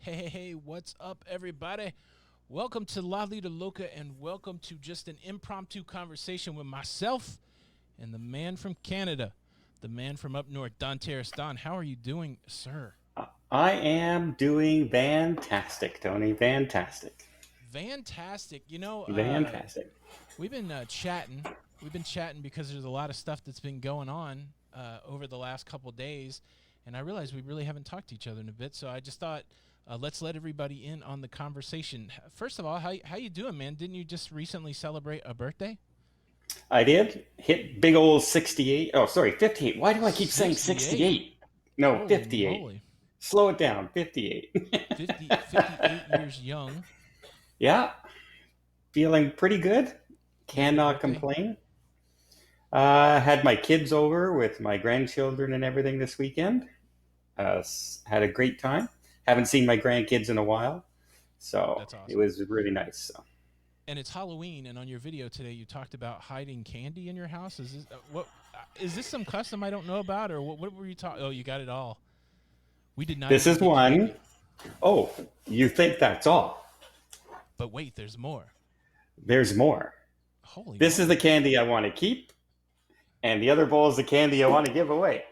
Hey, what's up, everybody? Welcome to La Lita Loca, and welcome to just an impromptu conversation with myself and the man from Canada, the man from up north, Don Terris. Don, how are you doing, sir? I am doing fantastic, Tony. Fantastic. Fantastic. Fantastic. We've been chatting. We've been chatting because there's a lot of stuff that's been going on over the last couple days, and I realized we really haven't talked to each other in a bit. So I just thought, let's let everybody in on the conversation. First of all, how you doing, man? Didn't you just recently celebrate a birthday? I did hit big old 68. Oh, sorry, 58. Why do I keep saying 68. 68? No, Holy 58. moly. Slow it down. 58. 58 years young. Yeah, feeling pretty good. What was your Cannot birthday? complain. Had my kids over with my grandchildren and everything this weekend. Had a great time. Haven't seen my grandkids in a while. So That's it awesome. was really nice. So. And it's Halloween, and on your video today, you talked about hiding candy in your house. Is this what? Is this some custom I don't know about, or what were you talking? Oh, you got it all. We did not This even is get one. candy, Oh, you think that's all? but wait, there's more. There's more. Holy This is the moly! candy I want to keep, and the other bowl is the candy I want to give away.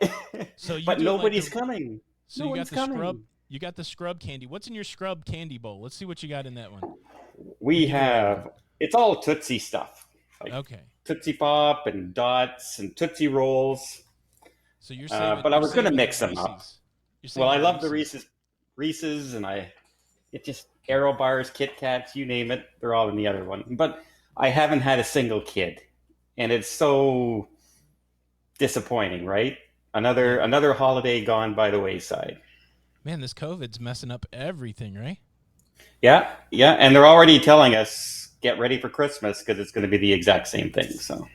So you But do it like nobody's the. coming. So No you got one's the scrub. coming. You got the scrub candy. What's in your scrub candy bowl? Let's see what you got in that one. The We giveaway one. have, it's all Tootsie stuff, like Okay. Tootsie Pop and Dots and Tootsie Rolls. So you're saving. But I You're was going to saving the mix them up. Reese's. You're Well, I saving the love the Reese's. Reese's, and it just Aero bars, Kit Kats, you name it, they're all in the other one. But I haven't had a single kid, and it's so disappointing, right? Another Yeah. another holiday gone by the wayside. Man, this COVID's messing up everything, right? Yeah, yeah, and they're already telling us get ready for Christmas because it's going to be the exact same thing. So All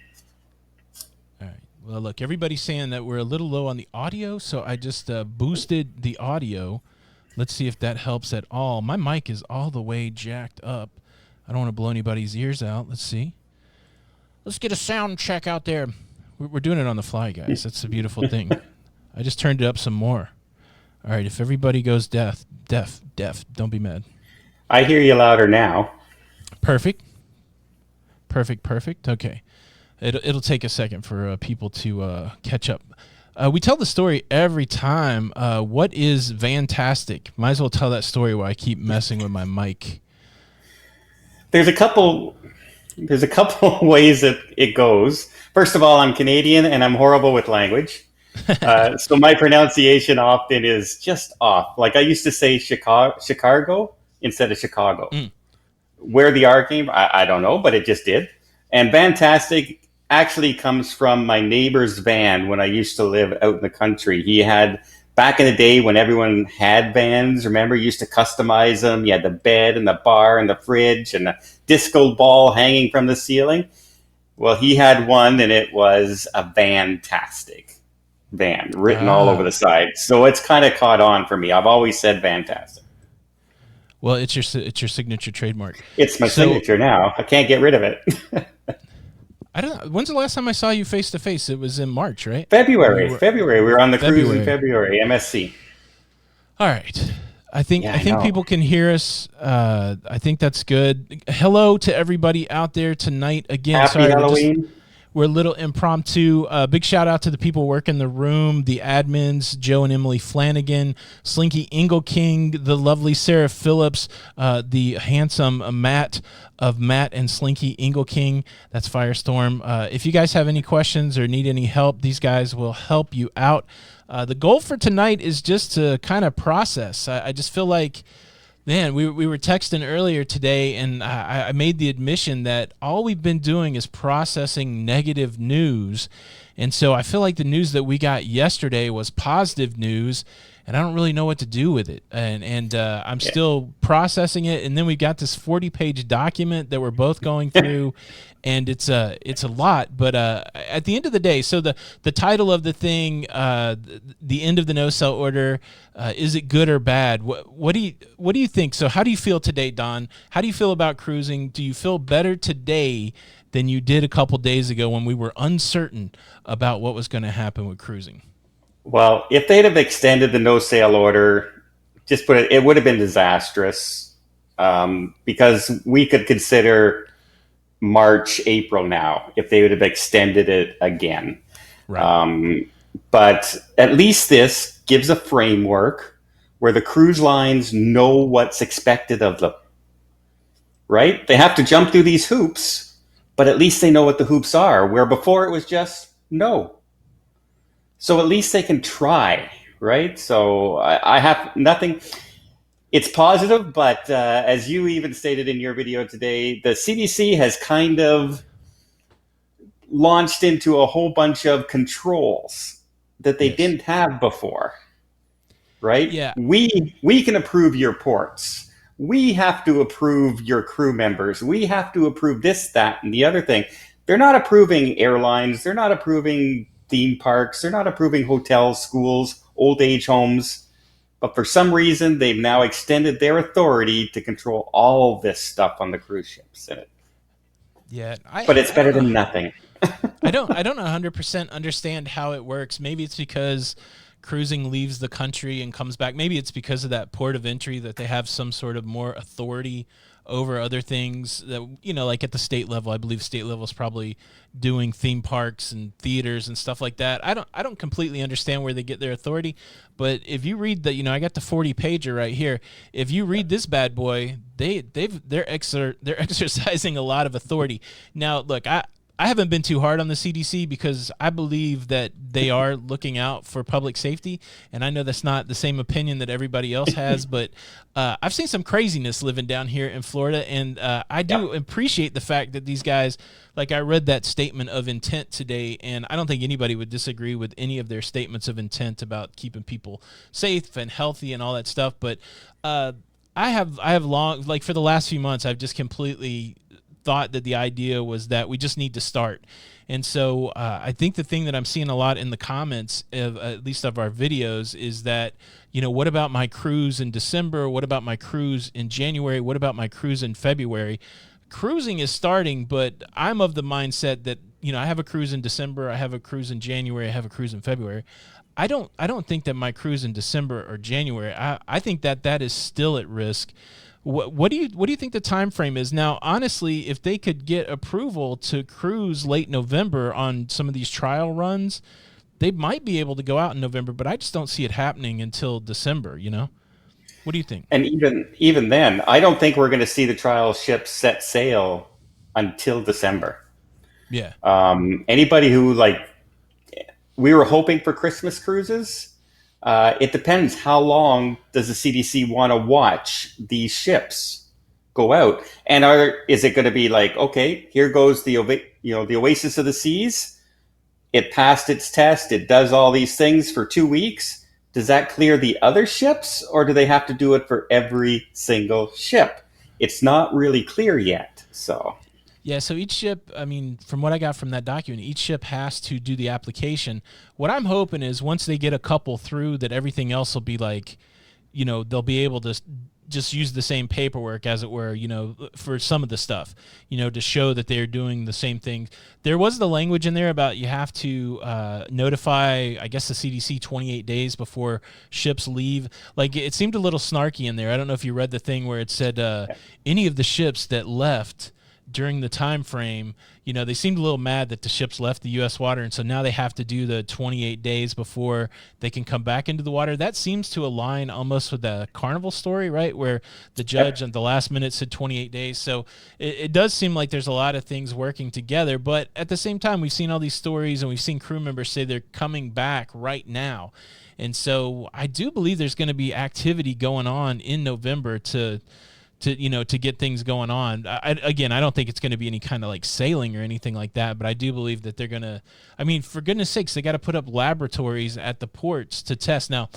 right. Well, look, everybody's saying that we're a little low on the audio, so I just boosted the audio. Let's see if that helps at all. My mic is all the way jacked up. I don't want to blow anybody's ears out. Let's see. Let's get a sound check out there. We're doing it on the fly, guys. That's the beautiful thing. I just turned it up some more. All right. If everybody goes deaf, don't be mad. I hear you louder now. Perfect. Perfect. Okay. It'll take a second for people to catch up. We tell the story every time. What is Fantastic? Might as well tell that story while I keep messing with my mic. There's a couple. There's a couple ways that it goes. First of all, I'm Canadian and I'm horrible with language. So my pronunciation often is just off. Like I used to say Chicago instead of Chicago. Mm. Where the R came, I don't know, but it just did. And fantastic actually comes from my neighbor's van when I used to live out in the country. He had back in the day when everyone had vans. Remember, you used to customize them. You had the bed and the bar and the fridge and the disco ball hanging from the ceiling. Well, he had one, and it was a fantastic van written all over the Ah, side. So it's kind of caught on for me. I've always said fantastic. well, it's your signature trademark. It's my So signature now. I can't get rid of it. I don't know. When's the last time I saw you face to face? It was in March, right? When we February. were February. We were on the cruise in February. February. MSC. All right. I think Yeah, I I think know. people can hear us. I think that's good. Hello to everybody out there tonight. Again, Happy sorry, Halloween. we're a little impromptu. Big shout out to the people working the room, the admins, Joe and Emily Flanagan, Slinky Ingle King, the lovely Sarah Phillips, the handsome Matt and Slinky Ingle King. That's Firestorm. If you guys have any questions or need any help, these guys will help you out. The goal for tonight is just to kind of process. I just feel like, man, we were texting earlier today, and I made the admission that all we've been doing is processing negative news. And so I feel like the news that we got yesterday was positive news, and I don't really know what to do with it. And I'm Yeah. still processing it. And then we got this 40-page document that we're both going through, and it's a lot. But at the end of the day, so the title of the thing, the end of the no sell order, is it good or bad? What do you think? So how do you feel today, Don? How do you feel about cruising? Do you feel better today than you did a couple days ago when we were uncertain about what was going to happen with cruising? Well, if they'd have extended the no sale order just put it, it would have been disastrous, because we could consider March, April now if they would have extended it again. Right. But at least this gives a framework where the cruise lines know what's expected of them, right? They have to jump through these hoops, but at least they know what the hoops are, where before it was just no. So at least they can try, right? So I have nothing. It's positive, but as you even stated in your video today, the CDC has kind of launched into a whole bunch of controls that they Yes. didn't have before, right? Yeah. We can approve your ports. We have to approve your crew members. We have to approve this, that, and the other thing. They're not approving airlines. They're not approving theme parks. They're not approving hotels, schools, old age homes. But for some reason, they've now extended their authority to control all this stuff on the cruise ships. Yeah. But it's I don't better know. than nothing. I don't 100% understand how it works. Maybe it's because cruising leaves the country and comes back. Maybe it's because of that port of entry that they have some sort of more authority over other things that, like at the state level. I believe state level is probably doing theme parks and theaters and stuff like that. I don't completely understand where they get their authority, but if you read the, I got the 40 pager right here. If you read this bad boy, they're exercising a lot of authority. Now, look, I haven't been too hard on the CDC because I believe that they are looking out for public safety, and I know that's not the same opinion that everybody else has, but I've seen some craziness living down here in Florida, and I do appreciate the fact that these guys, like I read that statement of intent today, and I don't think anybody would disagree with any of their statements of intent about keeping people safe and healthy and all that stuff, but I have long, like for the last few months, I've just completely thought that the idea was that we just need to start. And so I think the thing that I'm seeing a lot in the comments, of, at least of our videos, is that, what about my cruise in December? What about my cruise in January? What about my cruise in February? Cruising is starting, but I'm of the mindset that, I have a cruise in December, I have a cruise in January, I have a cruise in February. I don't think that my cruise in December or January, I think that is still at risk. What do you think the time frame is now? Honestly, if they could get approval to cruise late November on some of these trial runs, they might be able to go out in November. But I just don't see it happening until December. What do you think? And even then, I don't think we're going to see the trial ships set sail until December. Yeah, Anybody who we were hoping for Christmas cruises. It depends how long does the CDC want to watch these ships go out, and is it going to be like, okay, here goes the Oasis of the Seas. It passed its test. It does all these things for 2 weeks. Does that clear the other ships, or do they have to do it for every single ship? It's not really clear yet. So yeah. So each ship, I mean, from what I got from that document, each ship has to do the application. What I'm hoping is once they get a couple through, that everything else will be like, they'll be able to just use the same paperwork, as it were, for some of the stuff, to show that they're doing the same thing. There was the language in there about you have to notify, I guess, the CDC 28 days before ships leave. Like, it seemed a little snarky in there. I don't know if you read the thing where it said any of the ships that left during the time frame, they seemed a little mad that the ships left the U.S. water, and so now they have to do the 28 days before they can come back into the water. That seems to align almost with the Carnival story, right, where the judge at the last minute said 28 days. So it does seem like there's a lot of things working together, but at the same time, we've seen all these stories, and we've seen crew members say they're coming back right now. And so I do believe there's going to be activity going on in November to get things going on. I don't think it's going to be any kind of like sailing or anything like that, but I do believe that they're going to, I mean, for goodness sakes, they got to put up laboratories at the ports to test. Now,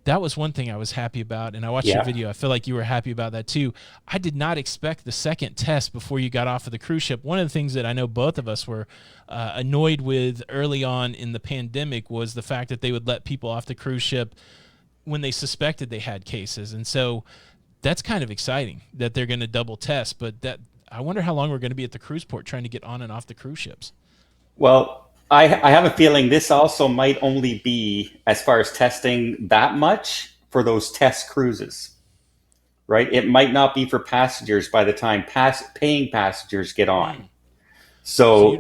that was one thing I was happy about, and I watched your video. I feel like you were happy about that too. I did not expect the second test before you got off of the cruise ship. One of the things that I know both of us were annoyed with early on in the pandemic was the fact that they would let people off the cruise ship when they suspected they had cases. And so that's kind of exciting that they're going to double test, but I wonder how long we're going to be at the cruise port trying to get on and off the cruise ships. Well, I have a feeling this also might only be, as far as testing, that much for those test cruises, right? It might not be for passengers by the time paying passengers get on. So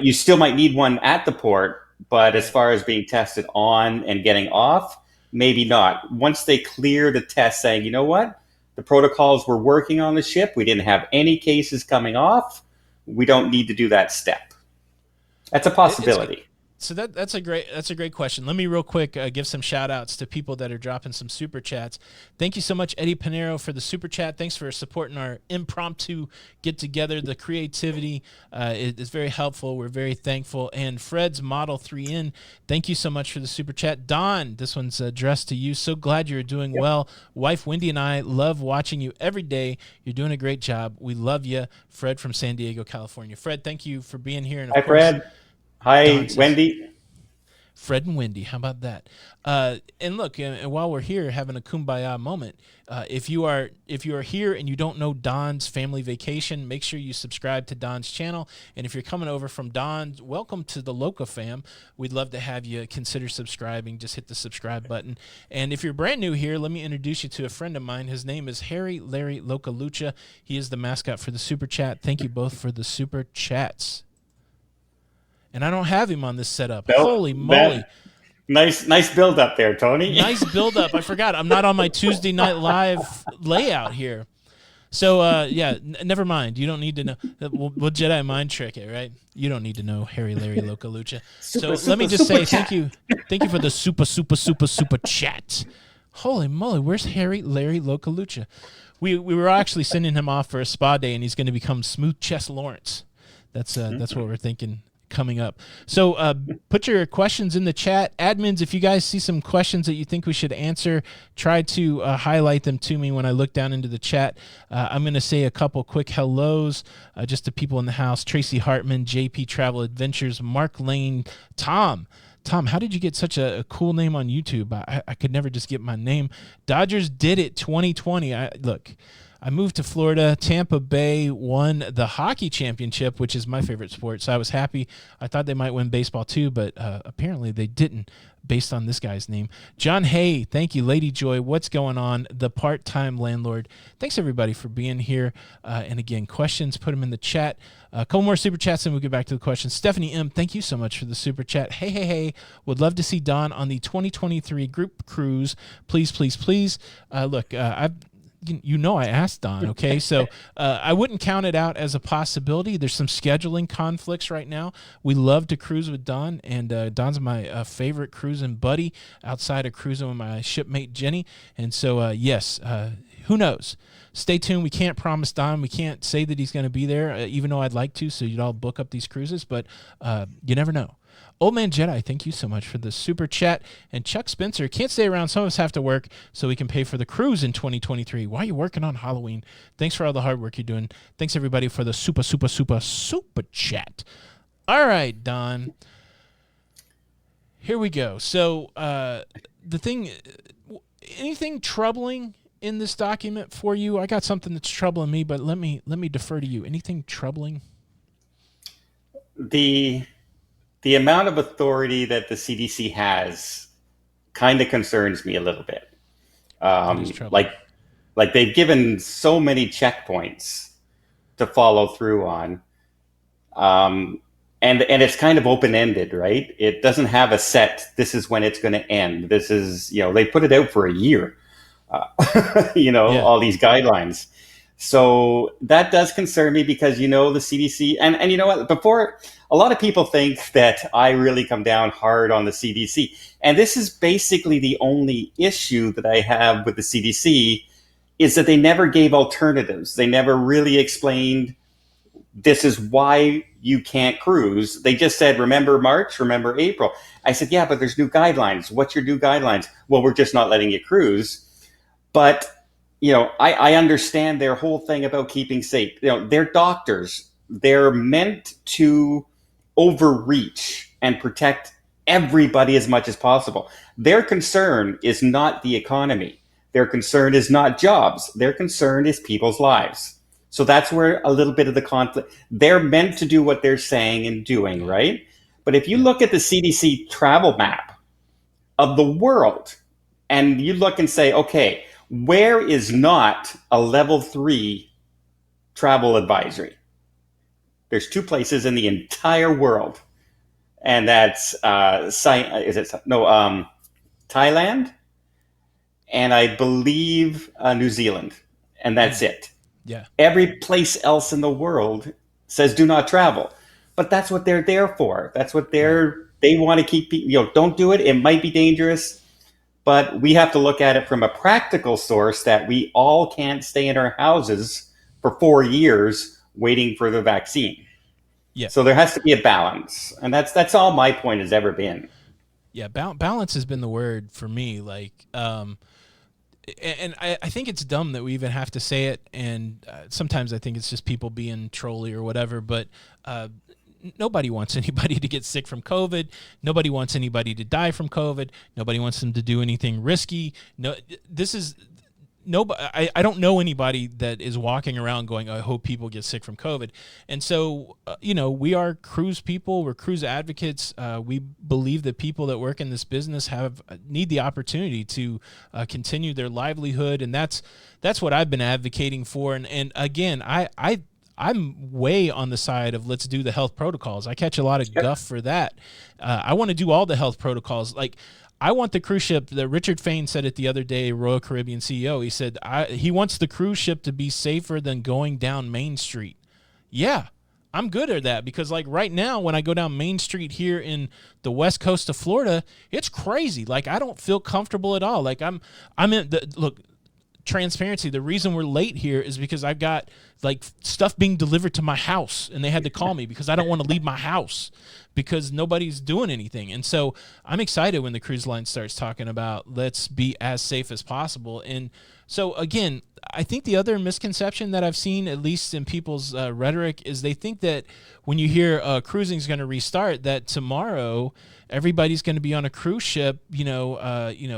you still might need one at the port, but as far as being tested on and getting off, maybe not. Once they clear the test saying, you know what, the protocols we're working on the ship, we didn't have any cases coming off, we don't need to do that step. That's a possibility. So that's a great question. Let me real quick give some shout outs to people that are dropping some super chats. Thank you so much, Eddie Pinero, for the super chat. Thanks for supporting our impromptu get together. The creativity is very helpful. We're very thankful. And Fred's Model 3N, thank you so much for the super chat. Don, this one's addressed to you. So glad you're doing well. Wife Wendy and I love watching you every day. You're doing a great job. We love you. Fred from San Diego, California. Fred, thank you for being here. And Hi, Fred. Hi, Wendy. Fred and Wendy, how about that? And look, and while we're here having a kumbaya moment, if you are here and you don't know Don's family vacation, make sure you subscribe to Don's channel. And if you're coming over from Don, welcome to the Loca fam. We'd love to have you consider subscribing. Just hit the subscribe button. And if you're brand new here, let me introduce you to a friend of mine. His name is Harry Larry Localucha. He is the mascot for the super chat. Thank you both for the super chats. And I don't have him on this setup. Nope. Holy moly. Nice build up there, Tony. Nice build up. I forgot. I'm not on my Tuesday Night Live layout here. So, never mind. You don't need to know. We'll Jedi mind trick it, right? You don't need to know Harry Larry Localucha. Let me just say thank you. Thank you for the super chat. Holy moly. Where's Harry Larry Localucha? We were actually sending him off for a spa day, and he's going to become Smooth Chest Lawrence. That's what we're thinking coming up. So put your questions in the chat. Admins, if you guys see some questions that you think we should answer, try to highlight them to me when I look down into the chat. I'm going to say a couple quick hellos just to people in the house. Tracy Hartman, JP Travel Adventures, Mark Lane, Tom, how did you get such a cool name on YouTube? I could never just get my name. Dodgers did it 2020. I moved to Florida. Tampa Bay won the hockey championship, which is my favorite sport. So I was happy. I thought they might win baseball too, but apparently they didn't based on this guy's name. John Hay, thank you. Lady Joy, what's going on? The part-time landlord. Thanks, everybody, for being here. And again, questions, put them in the chat. A couple more super chats and we'll get back to the questions. Stephanie M., thank you so much for the super chat. Hey. Would love to see Don on the 2023 group cruise. Please. I asked Don, okay? So I wouldn't count it out as a possibility. There's some scheduling conflicts right now. We love to cruise with Don, and Don's my favorite cruising buddy outside of cruising with my shipmate Jenny. And so, yes, who knows? Stay tuned. We can't promise Don. We can't say that he's going to be there, even though I'd like to, so you'd all book up these cruises, but you never know. Old Man Jedi, thank you so much for the super chat. And Chuck Spencer, can't stay around. Some of us have to work so we can pay for the cruise in 2023. Why are you working on Halloween? Thanks for all the hard work you're doing. Thanks, everybody, for the super chat. All right, Don. Here we go. So anything troubling in this document for you? I got something that's troubling me, but let me defer to you. Anything troubling? The amount of authority that the CDC has kind of concerns me a little bit. Like they've given so many checkpoints to follow through on. And it's kind of open-ended, right? It doesn't have a set, this is when it's going to end. This is, they put it out for a year, all these guidelines. So that does concern me because, the CDC, and you know what, before, a lot of people think that I really come down hard on the CDC. And this is basically the only issue that I have with the CDC is that they never gave alternatives. They never really explained this is why you can't cruise. They just said, remember March, remember April. I said, yeah, but there's new guidelines. What's your new guidelines? Well, we're just not letting you cruise. But I understand their whole thing about keeping safe. They're doctors. They're meant to overreach and protect everybody as much as possible. Their concern is not the economy. Their concern is not jobs. Their concern is people's lives. So that's where a little bit of the conflict. They're meant to do what they're saying and doing, right? But if you look at the CDC travel map of the world, And you look and say, okay, where is not a level 3 travel advisory? There's 2 places in the entire world, and that's Thailand, and I believe New Zealand, and that's it. Yeah. Every place else in the world says do not travel, but that's what they're there for. That's what they want to keep people. Don't do it. It might be dangerous, but we have to look at it from a practical source that we all can't stay in our houses for 4 years waiting for the vaccine. Yeah. So there has to be a balance, and that's all my point has ever been. Yeah, balance has been the word for me. Like, and I think it's dumb that we even have to say it, and sometimes I think it's just people being trolly or whatever, but nobody wants anybody to get sick from COVID. Nobody wants anybody to die from COVID. Nobody wants them to do anything risky. No, this is... Nobody, I don't know anybody that is walking around going, I hope people get sick from COVID. And so, we are cruise people. We're cruise advocates. We believe that people that work in this business need the opportunity to continue their livelihood. And that's what I've been advocating for. And again, I'm way on the side of let's do the health protocols. I catch a lot of guff for that. I want to do all the health protocols. Like, I want the cruise ship that Richard Fain said it the other day, Royal Caribbean CEO. He said he wants the cruise ship to be safer than going down Main Street. Yeah, I'm good at that because like right now when I go down Main Street here in the west coast of Florida, it's crazy. Like I don't feel comfortable at all. Like I'm in look, transparency, the reason we're late here is because I've got like stuff being delivered to my house and they had to call me because I don't want to leave my house because nobody's doing anything. And so I'm excited when the cruise line starts talking about let's be as safe as possible. And so again, I think the other misconception that I've seen, at least in people's rhetoric, is they think that when you hear cruising is going to restart, that tomorrow everybody's going to be on a cruise ship,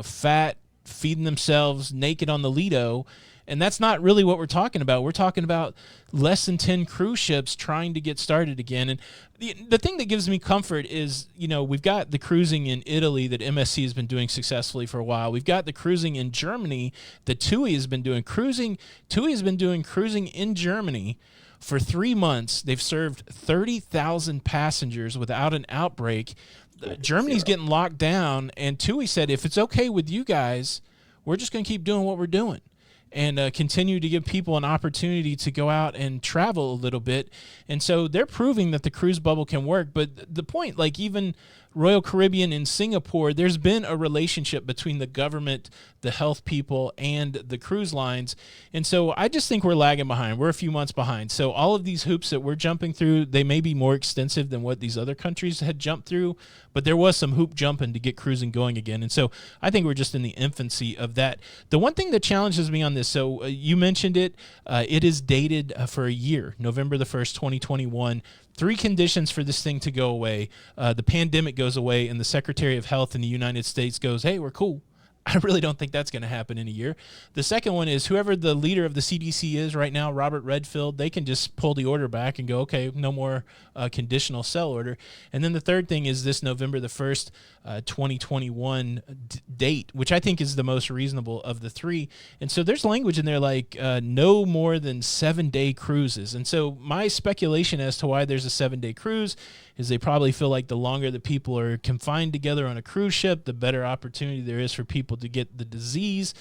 fat, feeding themselves naked on the Lido. And that's not really what we're talking about. We're talking about less than 10 cruise ships trying to get started again. And the thing that gives me comfort is, we've got the cruising in Italy that MSC has been doing successfully for a while. We've got the cruising in Germany that TUI has been doing. TUI has been doing cruising in Germany for 3 months. They've served 30,000 passengers without an outbreak. Germany's getting locked down, and TUI said, if it's okay with you guys, we're just going to keep doing what we're doing and continue to give people an opportunity to go out and travel a little bit. And so they're proving that the cruise bubble can work. But the point, like even Royal Caribbean in Singapore, there's been a relationship between the government, the health people, and the cruise lines. And so I just think we're lagging behind. We're a few months behind. So all of these hoops that we're jumping through, they may be more extensive than what these other countries had jumped through, but there was some hoop jumping to get cruising going again. And so I think we're just in the infancy of that. The one thing that challenges me on this, so you mentioned it, it is dated for a year, November the 1st, 2021. 3 conditions for this thing to go away. The pandemic goes away, and the Secretary of Health in the United States goes, hey, we're cool. I really don't think that's going to happen in a year. The second one is whoever the leader of the CDC is right now, Robert Redfield, they can just pull the order back and go, okay, no more conditional sell order. And then the third thing is this November the 1st, 2021 date, which I think is the most reasonable of the 3. And so there's language in there like no more than 7-day cruises. And so my speculation as to why there's a 7-day cruise is they probably feel like the longer the people are confined together on a cruise ship, the better opportunity there is for people to get the disease.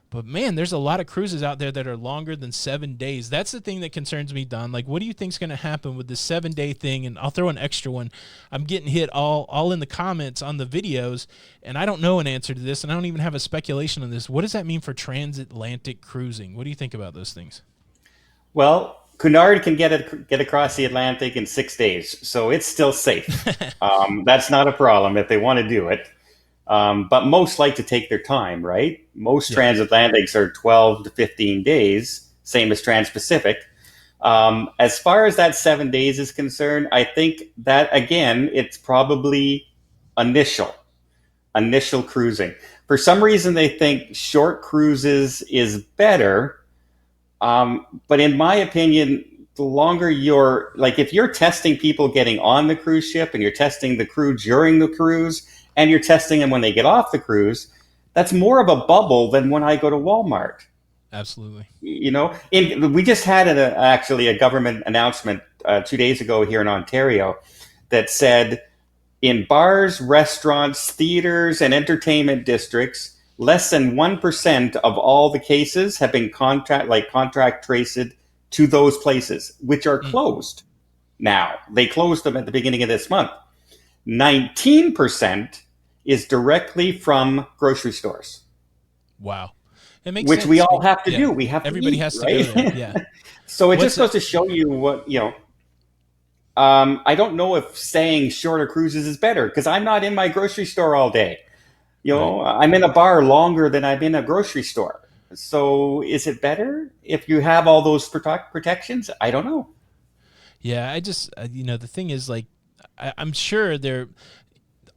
But man, there's a lot of cruises out there that are longer than 7 days. That's the thing that concerns me, Don. Like, what do you think's going to happen with this 7-day thing? And I'll throw an extra one. I'm getting hit all in the comments on the videos, and I don't know an answer to this, and I don't even have a speculation on this. What does that mean for transatlantic cruising? What do you think about those things? Well, Cunard can get across the Atlantic in 6 days, so it's still safe. That's not a problem if they want to do it. But most like to take their time, right? Most transatlantics are 12 to 15 days, same as Trans-Pacific. As far as that 7 days is concerned, I think that, again, it's probably initial cruising. For some reason, they think short cruises is better. But in my opinion, the longer if you're testing people getting on the cruise ship and you're testing the crew during the cruise and you're testing them when they get off the cruise, That's more of a bubble than when I go to Walmart. Absolutely. We just had actually a government announcement 2 days ago here in Ontario that said in bars, restaurants, theaters, and entertainment districts, less than 1% of all the cases have been contract traced to those places, which are closed now. They closed them at the beginning of this month. 19% is directly from grocery stores. Wow. It makes which sense. we all have to do. We have Everybody to eat, has right? to go there. Yeah. So it just goes to show you I don't know if saying shorter cruises is better because I'm not in my grocery store all day. Right. I'm in a bar longer than I'm in a grocery store. So is it better if you have all those protections? I don't know. Yeah, I just the thing is, like, I'm sure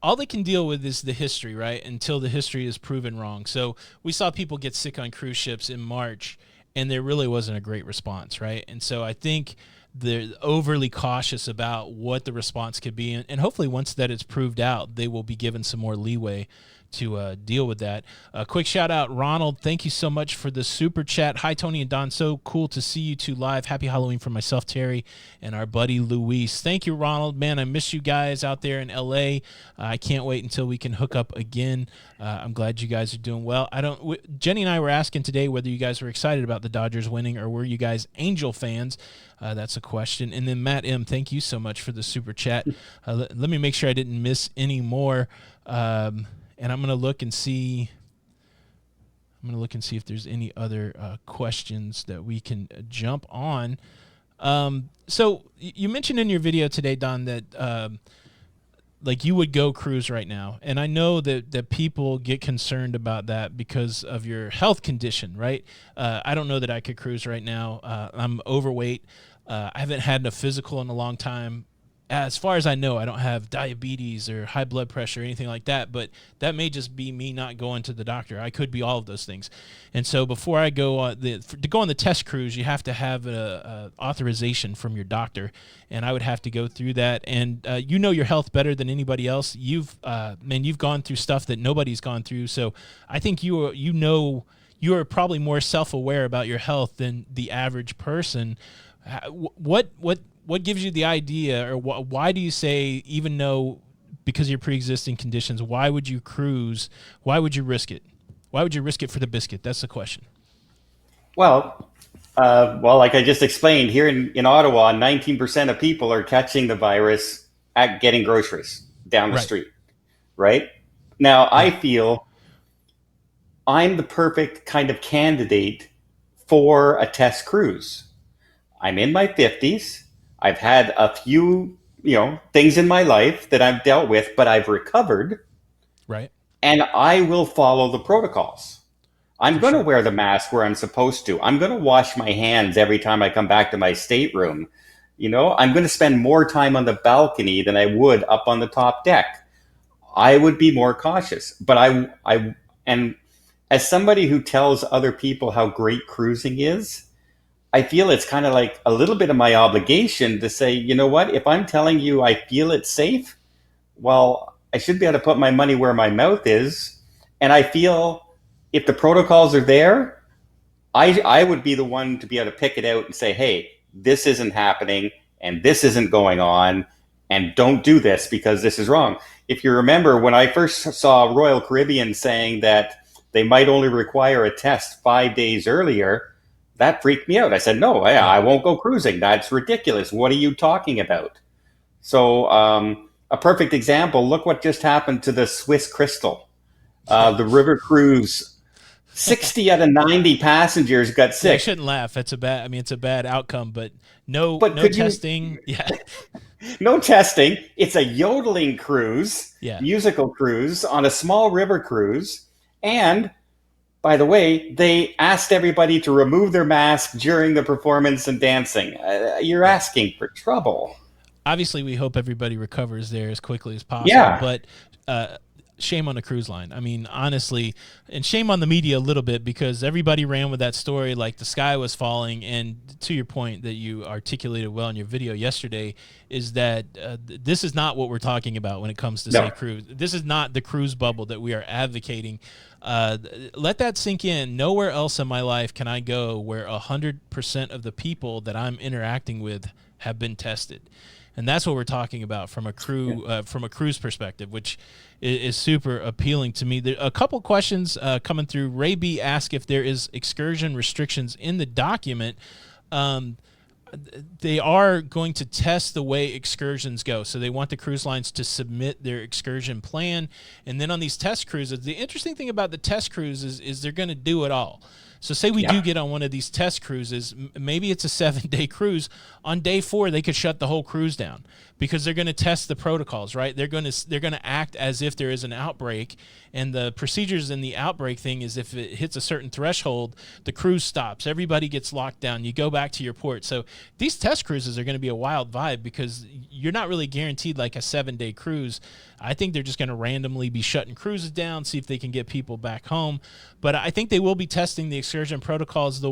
all they can deal with is the history, right? Until the history is proven wrong. So we saw people get sick on cruise ships in March, and there really wasn't a great response, right? And so I think they're overly cautious about what the response could be, and hopefully once that is proved out, they will be given some more leeway to deal with that. Quick shout out, Ronald. Thank you so much for the super chat. Hi, Tony and Don. So cool to see you two live. Happy Halloween from myself, Terry, and our buddy Luis. Thank you, Ronald. Man, I miss you guys out there in LA. I can't wait until we can hook up again. I'm glad you guys are doing well. Jenny and I were asking today whether you guys were excited about the Dodgers winning or were you guys Angel fans? That's a question. And then Matt M., thank you so much for the super chat. Let me make sure I didn't miss any more. And I'm going to look and see if there's any other questions that we can jump on. So you mentioned in your video today, Don, that like you would go cruise right now. And I know that people get concerned about that because of your health condition, right? I don't know that I could cruise right now. I'm overweight. I haven't had a physical in a long time. As far as I know, I don't have diabetes or high blood pressure or anything like that, but that may just be me not going to the doctor. I could be all of those things. And so before I go to go on the test cruise, you have to have a authorization from your doctor, and I would have to go through that. And you know your health better than anybody else. You've gone through stuff that nobody's gone through. So I think you are probably more self-aware about your health than the average person. What gives you the idea, or why do you say, even though because of your pre-existing conditions, why would you cruise? Why would you risk it? Why would you risk it for the biscuit? That's the question. Well, like I just explained, here in Ottawa, 19% of people are catching the virus at getting groceries down the street, right? Now, I feel I'm the perfect kind of candidate for a test cruise. I'm in my 50s. I've had a few, things in my life that I've dealt with, but I've recovered. Right. And I will follow the protocols. I'm going to wear the mask where I'm supposed to. I'm going to wash my hands every time I come back to my stateroom. I'm going to spend more time on the balcony than I would up on the top deck. I would be more cautious. But and as somebody who tells other people how great cruising is, I feel it's kind of like a little bit of my obligation to say, you know what, if I'm telling you I feel it's safe, well, I should be able to put my money where my mouth is. And I feel if the protocols are there, I would be the one to be able to pick it out and say, hey, this isn't happening and this isn't going on and don't do this because this is wrong. If you remember, when I first saw Royal Caribbean saying that they might only require a test 5 days earlier, that freaked me out. I said, no, I won't go cruising. That's ridiculous. What are you talking about? So a perfect example, look what just happened to the Swiss Crystal. The river cruise, 60 out of 90 passengers got sick. Yeah, I shouldn't laugh. It's a bad outcome, but no testing. No testing. It's a yodeling cruise, musical cruise on a small river cruise. And by the way, they asked everybody to remove their mask during the performance and dancing. You're asking for trouble. Obviously, we hope everybody recovers there as quickly as possible. Yeah. But shame on the cruise line. I mean, honestly, and shame on the media a little bit, because everybody ran with that story like the sky was falling. And to your point that you articulated well in your video yesterday, is that this is not what we're talking about when it comes to safe cruise. This is not the cruise bubble that we are advocating. Let that sink in. Nowhere else in my life can I go where 100% of the people that I'm interacting with have been tested. And that's what we're talking about from a cruise perspective, which is super appealing to me. There a couple questions coming through. Ray B asked if there is excursion restrictions in the document. They are going to test the way excursions go. So they want the cruise lines to submit their excursion plan. And then on these test cruises, the interesting thing about the test cruises is they're going to do it all. So say we do get on one of these test cruises, maybe it's a 7-day cruise. On day 4, they could shut the whole cruise down because they're going to test the protocols, right? They're going to act as if there is an outbreak, and the procedures in the outbreak thing is if it hits a certain threshold, the cruise stops. Everybody gets locked down. You go back to your port. So these test cruises are going to be a wild vibe because you're not really guaranteed like a 7-day cruise. I think they're just going to randomly be shutting cruises down, see if they can get people back home. But I think they will be testing the excursion protocols.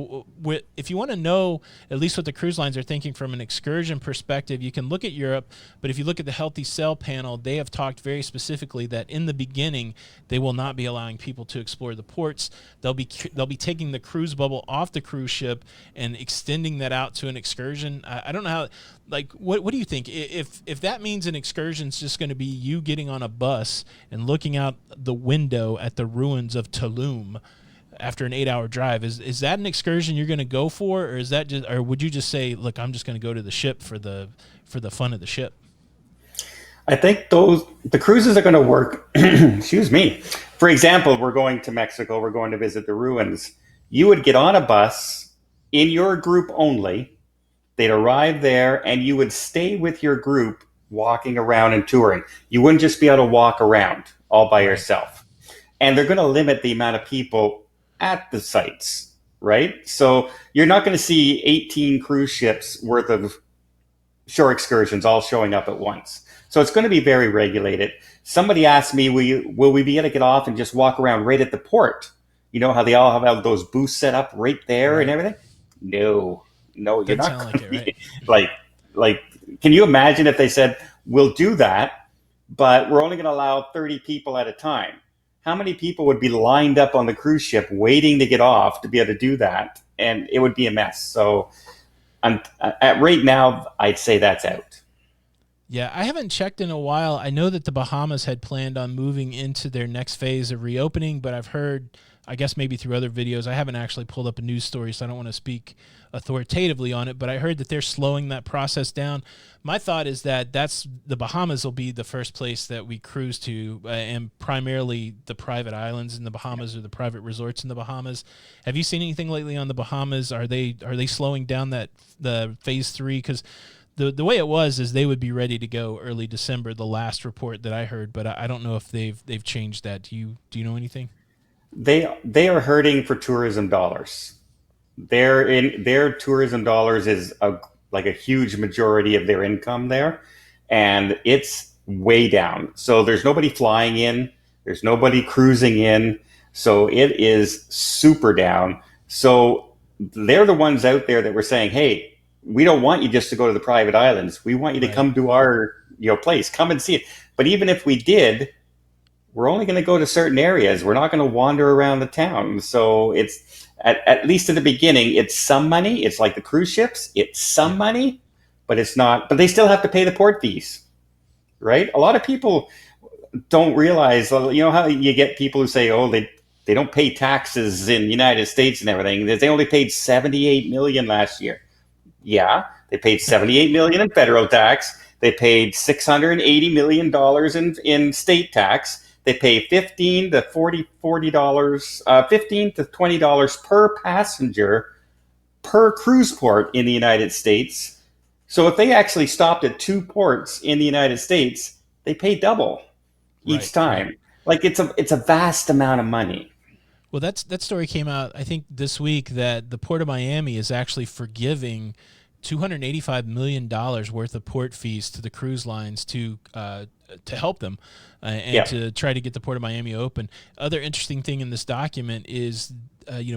If you want to know at least what the cruise lines are thinking from an excursion perspective, you can look at Europe. But if you look at the Healthy Sail panel, they have talked very specifically that in the beginning, they will not be allowing people to explore the ports. They'll be taking the cruise bubble off the cruise ship and extending that out to an excursion. I don't know how. Like, what do you think? If that means an excursion is just going to be you getting on a bus and looking out the window at the ruins of Tulum after an 8-hour drive, is that an excursion you're going to go for, or is that just, or would you just say, look, I'm just going to go to the ship for the fun of the ship? I think the cruises are going to work. Excuse me. For example, we're going to Mexico. We're going to visit the ruins. You would get on a bus in your group only. They'd arrive there, and you would stay with your group walking around and touring. You wouldn't just be able to walk around all by yourself. And they're going to limit the amount of people at the sites, right? So you're not going to see 18 cruise ships worth of shore excursions all showing up at once. So it's going to be very regulated. Somebody asked me, will we be able to get off and just walk around right at the port? You know how they all have those booths set up right there and everything? No, you're not. Like it, right? like, can you imagine if they said, we'll do that, but we're only going to allow 30 people at a time? How many people would be lined up on the cruise ship waiting to get off to be able to do that? And it would be a mess. So at right now, I'd say that's out. Yeah, I haven't checked in a while. I know that the Bahamas had planned on moving into their next phase of reopening, but I've heard, I guess maybe through other videos, I haven't actually pulled up a news story, so I don't want to speak authoritatively on it, but I heard that they're slowing that process down. My thought is that the Bahamas will be the first place that we cruise to, and primarily the private islands in the Bahamas or the private resorts in the Bahamas. Have you seen anything lately on the Bahamas? Are they slowing down the phase 3? Because the way it was is they would be ready to go early December, the last report that I heard, but I don't know if they've changed that. Do you know anything? They are hurting for tourism dollars. Their tourism dollars is like a huge majority of their income there, and it's way down. So there's nobody flying in, there's nobody cruising in, so it is super down. So they're the ones out there that were saying, hey, we don't want you just to go to the private islands. We want you to come to our place. Come and see it. But even if we did, we're only going to go to certain areas. We're not going to wander around the town. So it's at least in the beginning, it's some money. It's like the cruise ships. It's some money, but it's not. But they still have to pay the port fees, right? A lot of people don't realize. You know how you get people who say, "Oh, they don't pay taxes in the United States and everything." They only paid $78 million last year. Yeah, they paid $78 million in federal tax. They paid $680 million in state tax. They pay $15 to $20 per passenger per cruise port in the United States. So if they actually stopped at 2 ports in the United States, they pay double each time. Right. Like it's a vast amount of money. Well, that story came out, I think, this week, that the Port of Miami is actually forgiving $285 million worth of port fees to the cruise lines to help them and to try to get the Port of Miami open. Other interesting thing in this document is,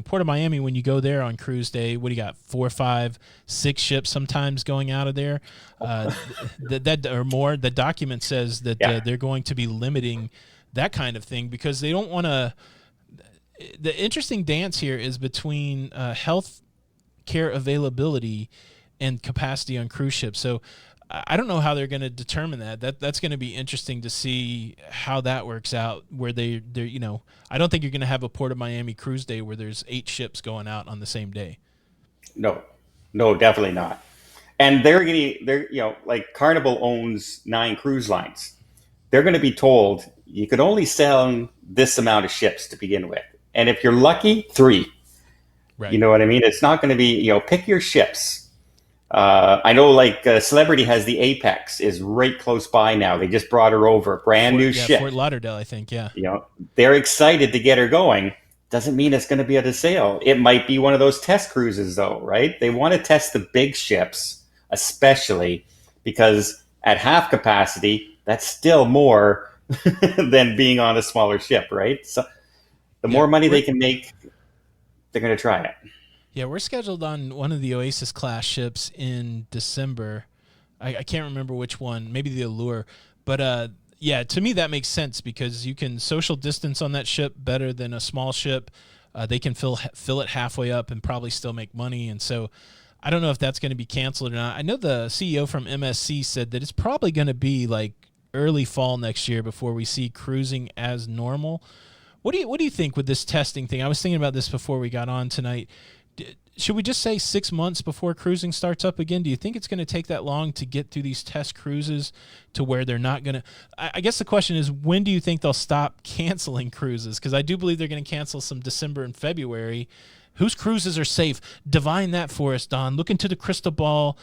Port of Miami, when you go there on cruise day, what do you got? 4, 5, 6 ships sometimes going out of there, that or more. The document says that they're going to be limiting that kind of thing because they don't want to. The interesting dance here is between health care availability and capacity on cruise ships. So I don't know how they're going to determine that. That's going to be interesting to see how that works out. Where they're I don't think you're going to have a Port of Miami cruise day where there's 8 ships going out on the same day. No, definitely not. And they're like Carnival owns 9 cruise lines. They're going to be told you could only sell this amount of ships to begin with, and if you're lucky, 3. Right. You know what I mean? It's not going to be pick your ships. I know, like Celebrity has the Apex is right close by now. They just brought her over, new ship. Fort Lauderdale, I think. Yeah. They're excited to get her going. Doesn't mean it's going to be at a sail. It might be one of those test cruises, though, right? They want to test the big ships, especially because at half capacity, that's still more than being on a smaller ship, right? So the more money they can make, they're going to try it. Yeah, we're scheduled on one of the Oasis class ships in December. I can't remember which one, maybe the Allure. But to me that makes sense because you can social distance on that ship better than a small ship. They can fill it halfway up and probably still make money. And so I don't know if that's going to be canceled or not. I know the CEO from MSC said that it's probably going to be like early fall next year before we see cruising as normal. What do you think with this testing thing? I was thinking about this before we got on tonight. Should we just say 6 months before cruising starts up again? Do you think it's going to take that long to get through these test cruises to where they're not going to? I guess the question is, when do you think they'll stop canceling cruises? Because I do believe they're going to cancel some December and February. Whose cruises are safe? Divine that for us, Don. Look into the crystal ball,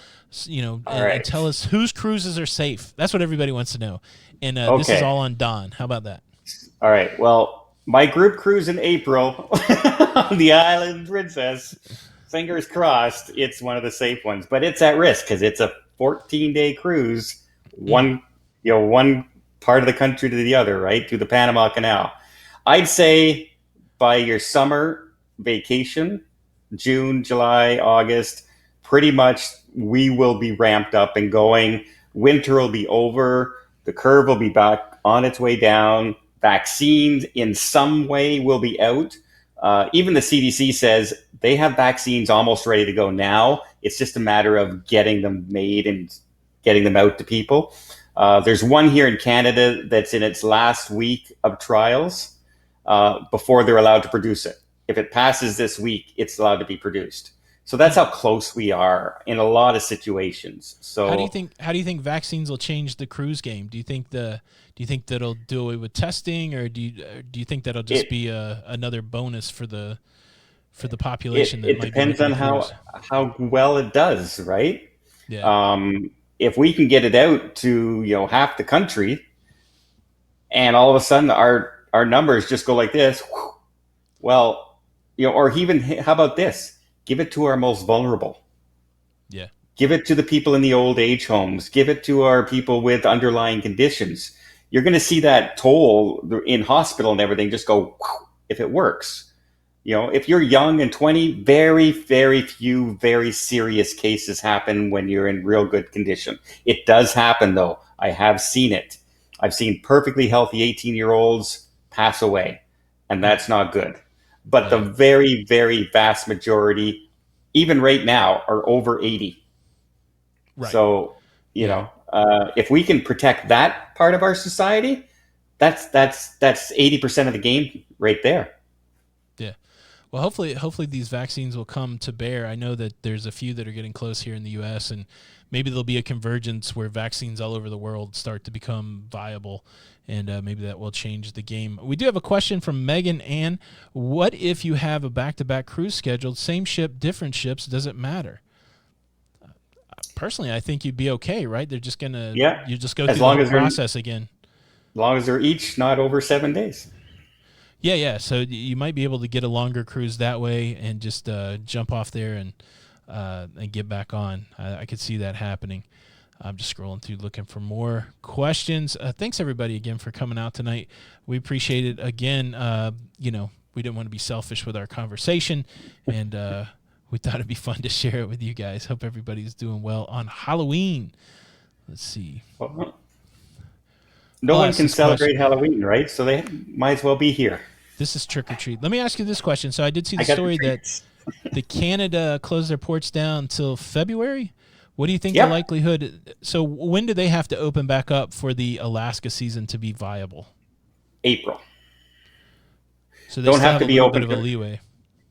and tell us whose cruises are safe. That's what everybody wants to know. And This is all on Don. How about that? All right. Well, my group cruise in April on the Island Princess. Fingers crossed, it's one of the safe ones, but it's at risk because it's a 14-day cruise, one part of the country to the other, right, through the Panama Canal. I'd say by your summer vacation, June, July, August, pretty much we will be ramped up and going. Winter will be over. The curve will be back on its way down. Vaccines in some way will be out. Even the CDC says they have vaccines almost ready to go now. It's just a matter of getting them made and getting them out to people. There's one here in Canada that's in its last week of trials before they're allowed to produce it. If it passes this week, it's allowed to be produced. So that's how close we are in a lot of situations. So how do you think vaccines will change the cruise game? Do you think that'll do away with testing, or do you think that'll just be another bonus for the population? It depends on how well it does, right? Yeah. If we can get it out to half the country, and all of a sudden our numbers just go like this, well, or even how about this? Give it to our most vulnerable. Yeah. Give it to the people in the old age homes. Give it to our people with underlying conditions. You're going to see that toll in hospital and everything just go if it works. If you're young and 20, very, very few very serious cases happen when you're in real good condition. It does happen, though. I have seen it. I've seen perfectly healthy 18-year-olds pass away, and that's not good. But the very, very vast majority, even right now, are over 80. Right. So, if we can protect that part of our society, that's 80% of the game right there. Yeah. Well, hopefully these vaccines will come to bear. I know that there's a few that are getting close here in the U.S., and maybe there'll be a convergence where vaccines all over the world start to become viable, and maybe that will change the game. We do have a question from Megan Ann. What if you have a back-to-back cruise scheduled, same ship, different ships, does it matter? Personally, I think you'd be okay, right? They're just gonna you just go through the whole process again. As long as they're each not over 7 days. Yeah. So you might be able to get a longer cruise that way and just jump off there and and get back on. I could see that happening. I'm just scrolling through looking for more questions. Thanks everybody again for coming out tonight. We appreciate it. Again, we didn't want to be selfish with our conversation, and we thought it'd be fun to share it with you guys. Hope everybody's doing well on Halloween. Let's see. No one can celebrate Halloween, right? So they might as well be here. This is trick or treat. Let me ask you this question. So I did see the story that the Canada closed their ports down until February. What do you think the likelihood? So when do they have to open back up for the Alaska season to be viable? April. So they don't have to be open. Bit of a leeway.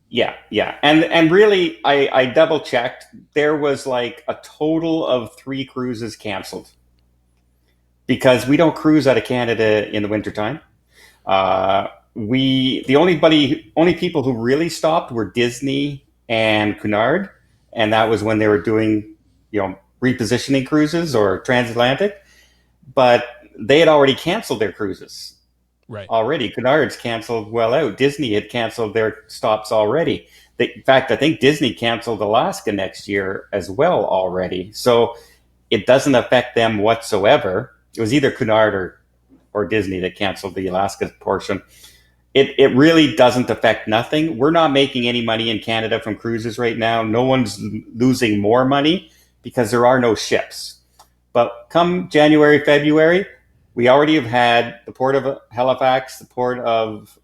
Yeah. And really, I double checked. There was like a total of 3 cruises canceled because we don't cruise out of Canada in the wintertime. The only people who really stopped were Disney and Cunard, and that was when they were doing repositioning cruises or transatlantic, but they had already canceled their cruises. Right. Already. Cunard's canceled well out. Disney had canceled their stops already. In fact, I think Disney canceled Alaska next year as well already. So it doesn't affect them whatsoever. It was either Cunard or Disney that canceled the Alaska portion. It really doesn't affect nothing. We're not making any money in Canada from cruises right now. No one's losing more money because there are no ships. But come January, February, we already have had the Port of Halifax, the Port of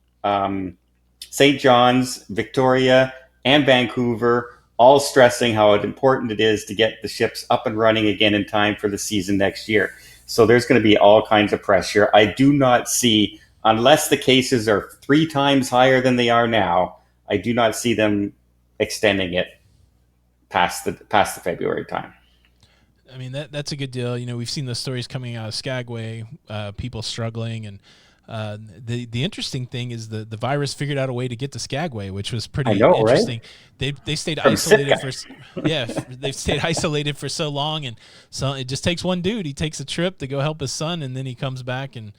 St. John's, Victoria, and Vancouver all stressing how important it is to get the ships up and running again in time for the season next year. So there's going to be all kinds of pressure. I do not see, unless the cases are 3 times higher than they are now, I do not see them extending it past the February time. I mean, that's a good deal. We've seen the stories coming out of Skagway, people struggling, and the interesting thing is the virus figured out a way to get to Skagway, which was pretty interesting. Right? They stayed isolated they've stayed isolated for so long, and so it just takes one dude. He takes a trip to go help his son, and then he comes back and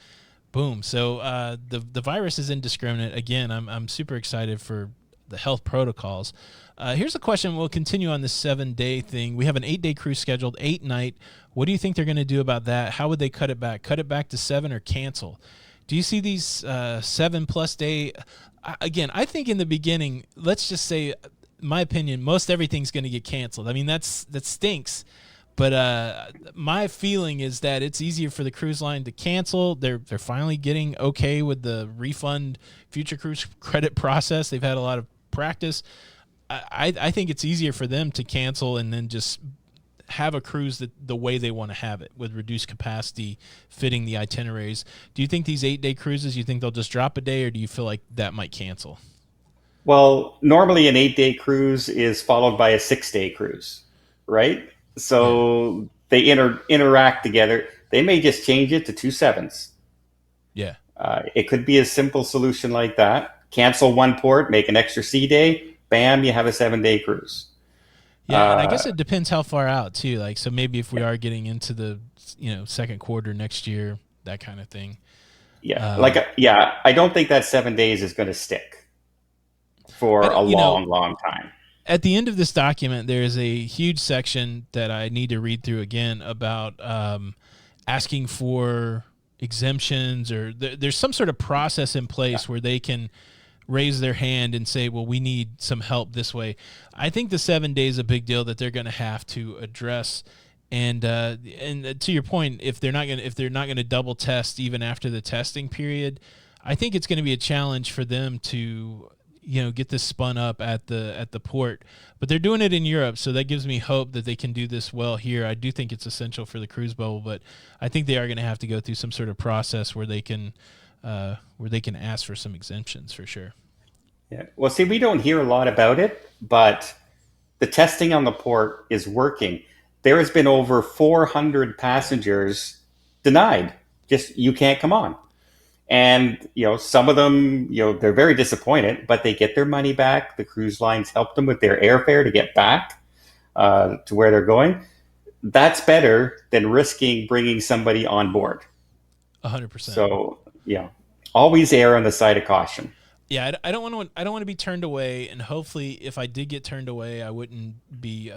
boom. So the virus is indiscriminate. Again, I'm super excited for the health protocols. Here's a question. We'll continue on this 7-day thing. We have an 8-day cruise scheduled, 8-night. What do you think they're going to do about that? How would they cut it back? Cut it back to 7 or cancel? Do you see these 7+ day? Again, I think in the beginning, let's just say, my opinion, most everything's going to get canceled. I mean, that stinks. But my feeling is that it's easier for the cruise line to cancel. They're finally getting okay with the refund future cruise credit process. They've had a lot of practice. I think it's easier for them to cancel and then just have a cruise the way they want to have it, with reduced capacity, fitting the itineraries. Do you think these 8-day cruises, you think they'll just drop a day, or do you feel like that might cancel? Well, normally an 8-day cruise is followed by a 6-day cruise, right? So they interact together. They may just change it to 2 7s. Yeah. It could be a simple solution like that. Cancel one port, make an extra sea day. Bam, you have a 7-day cruise. Yeah, and I guess it depends how far out too. Like, so maybe if we are getting into the second quarter next year, that kind of thing. Yeah, I don't think that 7 days is going to stick for a long time. At the end of this document, there is a huge section that I need to read through again about asking for exemptions, or there's some sort of process in place where they can raise their hand and say, well, we need some help this way. I think the 7 days is a big deal that they're going to have to address. And to your point, if they're not going to double test even after the testing period, I think it's going to be a challenge for them to get this spun up at the port. But they're doing it in Europe, so that gives me hope that they can do this well here. I do think it's essential for the cruise bubble, but I think they are going to have to go through some sort of process where they can ask for some exemptions for sure. Yeah. Well, see, we don't hear a lot about it, but the testing on the port is working. There has been over 400 passengers denied. Just, you can't come on. And, some of them, they're very disappointed, but they get their money back. The cruise lines help them with their airfare to get back to where they're going. That's better than risking bringing somebody on board. 100%. So, always err on the side of caution. Yeah, I don't want to. I don't want to be turned away, and hopefully, if I did get turned away, I wouldn't be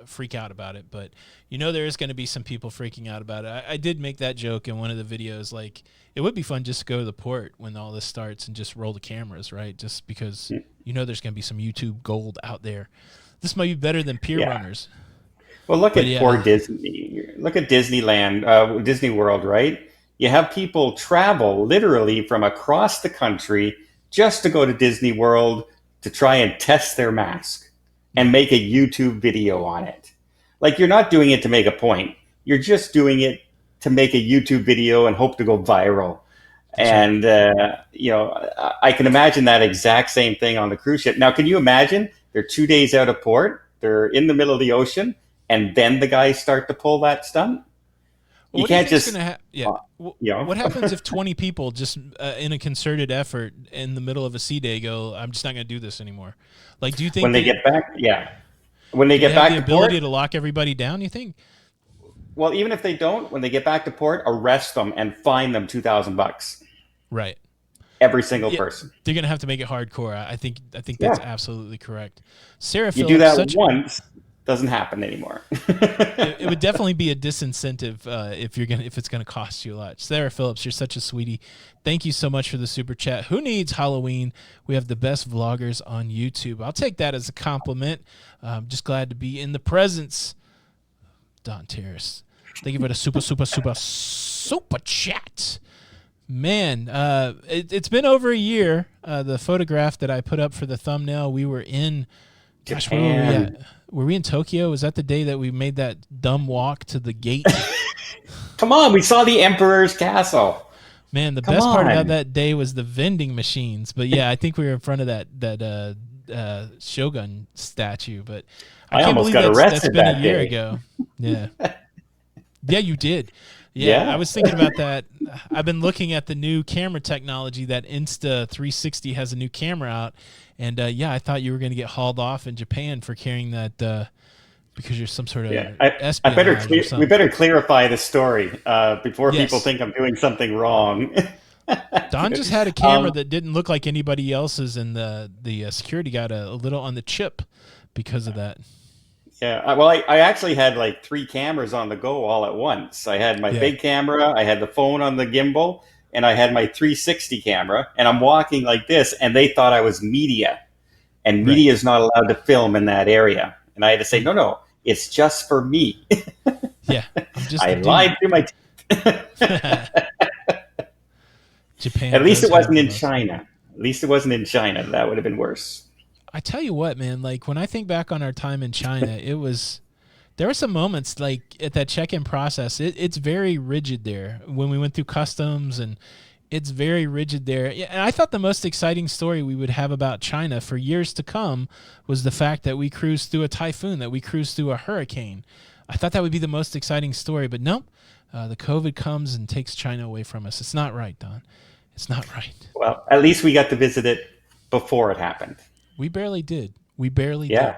freak out about it. But there is going to be some people freaking out about it. I did make that joke in one of the videos. Like, it would be fun just to go to the port when all this starts and just roll the cameras, right? Just because there's going to be some YouTube gold out there. This might be better than Pier Yeah. Runners. Well, look But at poor yeah, Disney. Look at Disneyland, Disney World, right? You have people travel literally from across the country just to go to Disney World to try and test their mask and make a YouTube video on it. Like, you're not doing it to make a point. You're just doing it to make a YouTube video and hope to go viral. that's right. And, I can imagine that exact same thing on the cruise ship. Now, can you imagine? They're 2 days out of port. They're in the middle of the ocean. And then the guys start to pull that stunt. Well, You what do you can't think's just, going to happen? Yeah. What happens if 20 people just in a concerted effort in the middle of a sea day go, I'm just not going to do this anymore? Like, do you think when they that get back, yeah. When they do they get have back the to port, ability to lock everybody down, you think? well, even if they don't, when they get back to port, arrest them and fine them $2,000, Right. every single Yeah. person. They're going to have to make it hardcore. I think that's Yeah. absolutely correct. Sarah You do Phillips, that once, doesn't happen anymore. it would definitely be a disincentive if it's gonna cost you a lot. Sarah Phillips, you're such a sweetie. Thank you so much for the super chat. Who needs Halloween? We have the best vloggers on YouTube. I'll take that as a compliment. I'm just glad to be in the presence. Don Terris, thank you for the super chat. Man, it's been over a year. The photograph that I put up for the thumbnail, we were in. Gosh, where were we at? Were we in Tokyo? Was that the day that we made that dumb walk to the gate? Come on, we saw the Emperor's Castle. Man, the Come best part about on. that day was the vending machines. But yeah, I think we were in front of that Shogun statue. But I can't almost believe got that's arrested been a that year day. ago. Yeah. Yeah, you did. Yeah, Yeah. I was thinking about that. I've been looking at the new camera technology. That Insta360 has a new camera out, and I thought you were going to get hauled off in Japan for carrying that because you're some sort of Yeah, espionage or something. we better clarify the story before people Yes. think I'm doing something wrong. Don just had a camera that didn't look like anybody else's, and the security got a little on the chip because of that. Yeah, well, I actually had like 3 cameras on the go all at once. I had my big camera, I had the phone on the gimbal, and I had my 360 camera. And I'm walking like this, and they thought I was media, and media is not allowed to film in that area. And I had to say, no, it's just for me. Yeah, I'm just I lied through my Japan. At least does it wasn't have in the most. China. At least it wasn't in China. That would have been worse. I tell you what, man, like when I think back on our time in China, there were some moments like at that check-in process, it's very rigid there when we went through customs, and it's very rigid there. Yeah, and I thought the most exciting story we would have about China for years to come was the fact that we cruised through a typhoon, that we cruised through a hurricane. I thought that would be the most exciting story, but no, the COVID comes and takes China away from us. It's not right, Don. It's not right. Well, at least we got to visit it before it happened. We barely did. We barely did.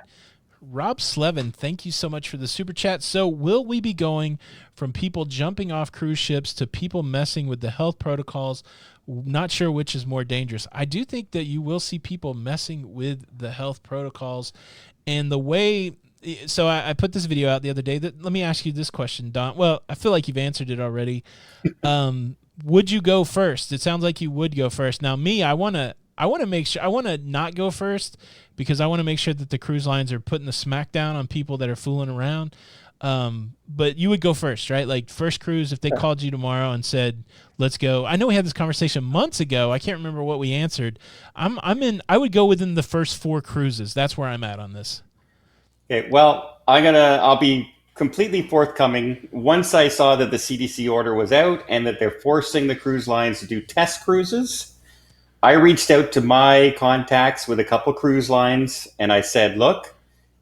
Rob Slevin, thank you so much for the super chat. So will we be going from people jumping off cruise ships to people messing with the health protocols? Not sure which is more dangerous. I do think that you will see people messing with the health protocols. And the way... So I put this video out the other day. Let me ask you this question, Don. Well, I feel like you've answered it already. Would you go first? It sounds like you would go first. Now, me, I want to make sure, I want to not go first because I want to make sure that the cruise lines are putting the smackdown on people that are fooling around. But you would go first, right? Like first cruise, if they called you tomorrow and said, let's go. I know we had this conversation months ago. I can't remember what we answered. I would go within the first 4 cruises. That's where I'm at on this. Okay, well, I'll be completely forthcoming. Once I saw that the CDC order was out and that they're forcing the cruise lines to do test cruises, I reached out to my contacts with a couple cruise lines and I said, look,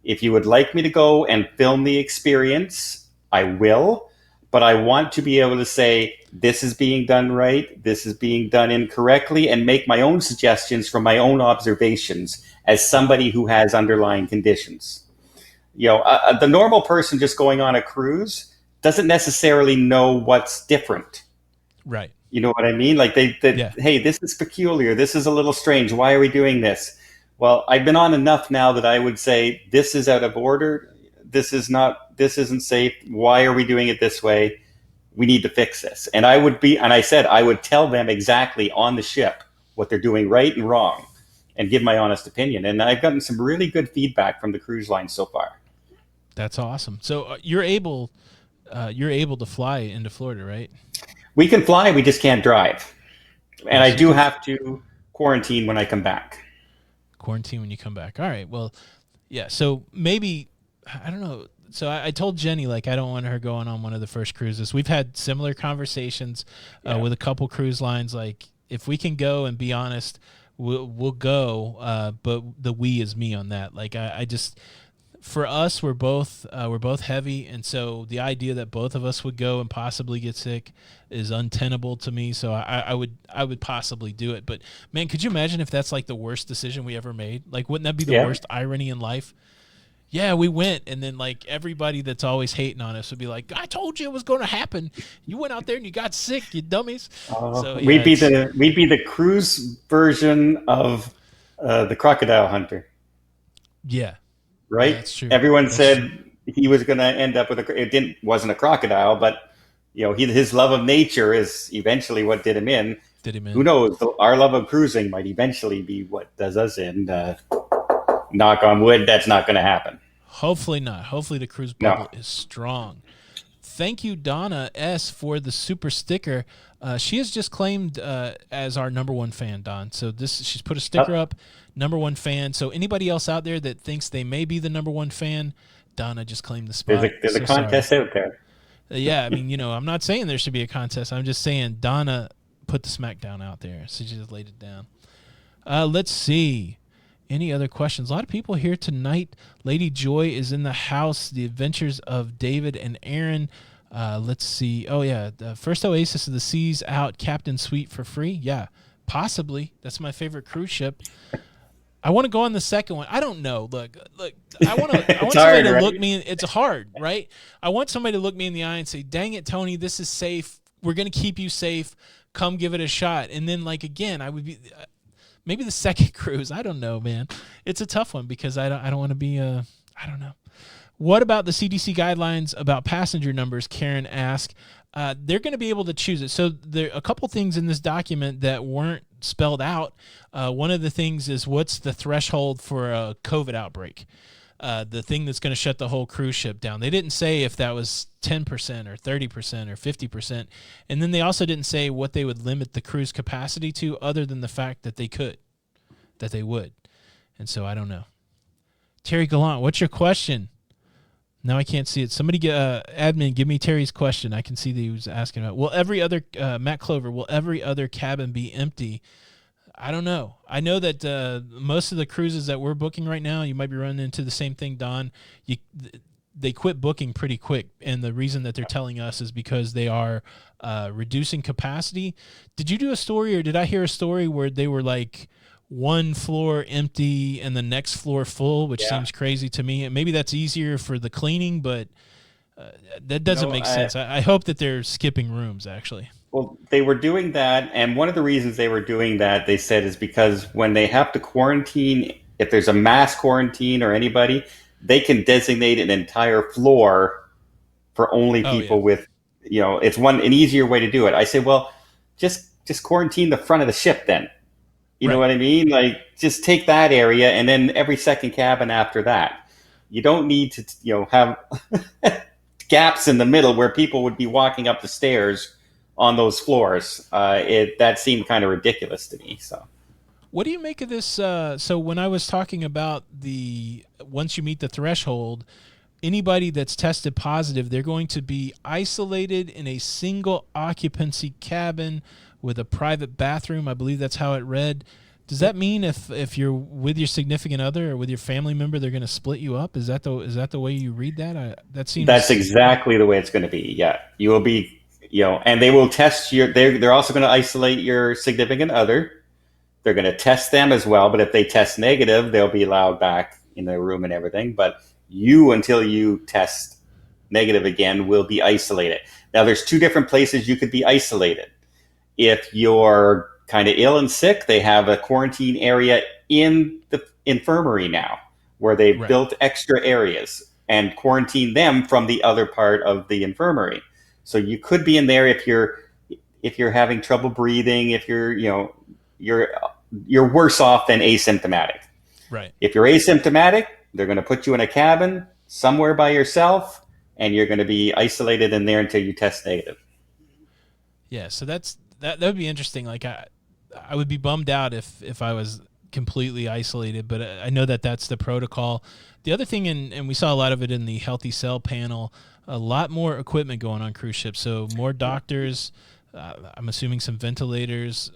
if you would like me to go and film the experience, I will, but I want to be able to say, this is being done right, this is being done incorrectly, and make my own suggestions from my own observations as somebody who has underlying conditions. The normal person just going on a cruise doesn't necessarily know what's different. Right. You know what I mean? Like Yeah. hey, this is peculiar. This is a little strange. Why are we doing this? Well, I've been on enough now that I would say this is out of order. This is not. This isn't safe. Why are we doing it this way? We need to fix this. And I said I would tell them exactly on the ship what they're doing right and wrong, and give my honest opinion. And I've gotten some really good feedback from the cruise line so far. That's awesome. So you're able to fly into Florida, right? We can fly. We just can't drive. And I Yes, you do can have to quarantine when I come back. quarantine when you come back. All right. Well, yeah. So maybe I don't know. So I told Jenny like I don't want her going on one of the first cruises. We've had similar conversations Yeah. with a couple cruise lines. Like if we can go and be honest, we'll go. But the we is me on that. Like I just for us we're both heavy, and so the idea that both of us would go and possibly get sick is untenable to me. So I would possibly do it. But man, could you imagine if that's like the worst decision we ever made? Like wouldn't that be the Yeah. worst irony in life? Yeah, we went, and then like everybody that's always hating on us would be like, I told you it was going to happen. You went out there and you got sick, you dummies. So yeah, it's We'd be the cruise version of the crocodile hunter, yeah. Yeah, right? that's true. Everyone That's true. said he was going to end up with it didn't wasn't a crocodile, but his love of nature is eventually what did him in. Did him Who in. knows? Our love of cruising might eventually be what does us in. Knock on wood, that's not going to happen. Hopefully not. Hopefully the cruise No, bubble is strong. Thank you, Donna S, for the super sticker. She has just claimed as our number one fan, Don. So she's put a sticker oh, up, number one fan. So anybody else out there that thinks they may be the number one fan, Donna just claimed the spot. there's a So sorry. contest out there. Yeah, I mean, I'm not saying there should be a contest. I'm just saying Donna put the smackdown out there. So she just laid it down. Let's see. Any other questions? A lot of people here tonight. Lady Joy is in the house. The Adventures of David and Aaron. Let's see. Oh, yeah. The first Oasis of the Seas out. Captain Suite for free. Yeah, possibly. That's my favorite cruise ship. I want to go on the second one. I don't know. Look. I It's want somebody hard, to right? look me in. It's hard, right? I want somebody to look me in the eye and say, "Dang it, Tony, this is safe. We're gonna keep you safe. Come give it a shot." And then, like again, I would be maybe the second cruise. I don't know, man. It's a tough one because I don't want to be I don't know. What about the CDC guidelines about passenger numbers? Karen asked. They're going to be able to choose it. So there are a couple things in this document that weren't spelled out. One of the things is what's the threshold for a COVID outbreak? The thing that's going to shut the whole cruise ship down. They didn't say if that was 10% or 30% or 50%. And then they also didn't say what they would limit the cruise capacity to other than the fact that they would. And so I don't know. Terry Gallant, what's your question? Now I can't see it. Somebody admin, give me Terry's question. I can see that he was asking about. Will every other Matt Clover? Will every other cabin be empty? I don't know. I know that most of the cruises that we're booking right now, you might be running into the same thing, Don. They quit booking pretty quick, and the reason that they're telling us is because they are reducing capacity. Did you do a story, or did I hear a story where they were like one floor empty and the next floor full, which Yeah. seems crazy to me? And maybe that's easier for the cleaning, but that doesn't No, make I, sense. I hope that they're skipping rooms, actually. Well, they were doing that, and one of the reasons they were doing that, they said, is because when they have to quarantine, if there's a mass quarantine or anybody, they can designate an entire floor for only Oh, yeah. people with, it's an easier way to do it. I say, well, just quarantine the front of the ship then. You know Right. what I mean? Like, just take that area, and then every second cabin after that. You don't need to, have gaps in the middle where people would be walking up the stairs on those floors. That seemed kind of ridiculous to me. So What do you make of this? So when I was talking about the once you meet the threshold, anybody that's tested positive, they're going to be isolated in a single occupancy cabin with a private bathroom. I believe that's how it read. Does that mean if you're with your significant other or with your family member, they're going to split you up? Is that the way you read that? That that's seems exactly the way it's going to be. Yeah, you will be, and they will test your. They're also going to isolate your significant other. They're going to test them as well, but if they test negative, they'll be allowed back in their room and everything. But you, until you test negative again, will be isolated. Now, there's two different places you could be isolated. If you're kind of ill and sick, they have a quarantine area in the infirmary now, where they've Right. built extra areas and quarantine them from the other part of the infirmary. So you could be in there if you're having trouble breathing, if you're you're worse off than asymptomatic. Right. If you're asymptomatic, they're going to put you in a cabin somewhere by yourself, and you're going to be isolated in there until you test negative. Yeah. So that would be interesting. Like I would be bummed out if I was completely isolated, but I know that that's the protocol. The other thing, and we saw a lot of it in the Healthy Cell panel, a lot more equipment going on cruise ships. So more doctors, I'm assuming some ventilators,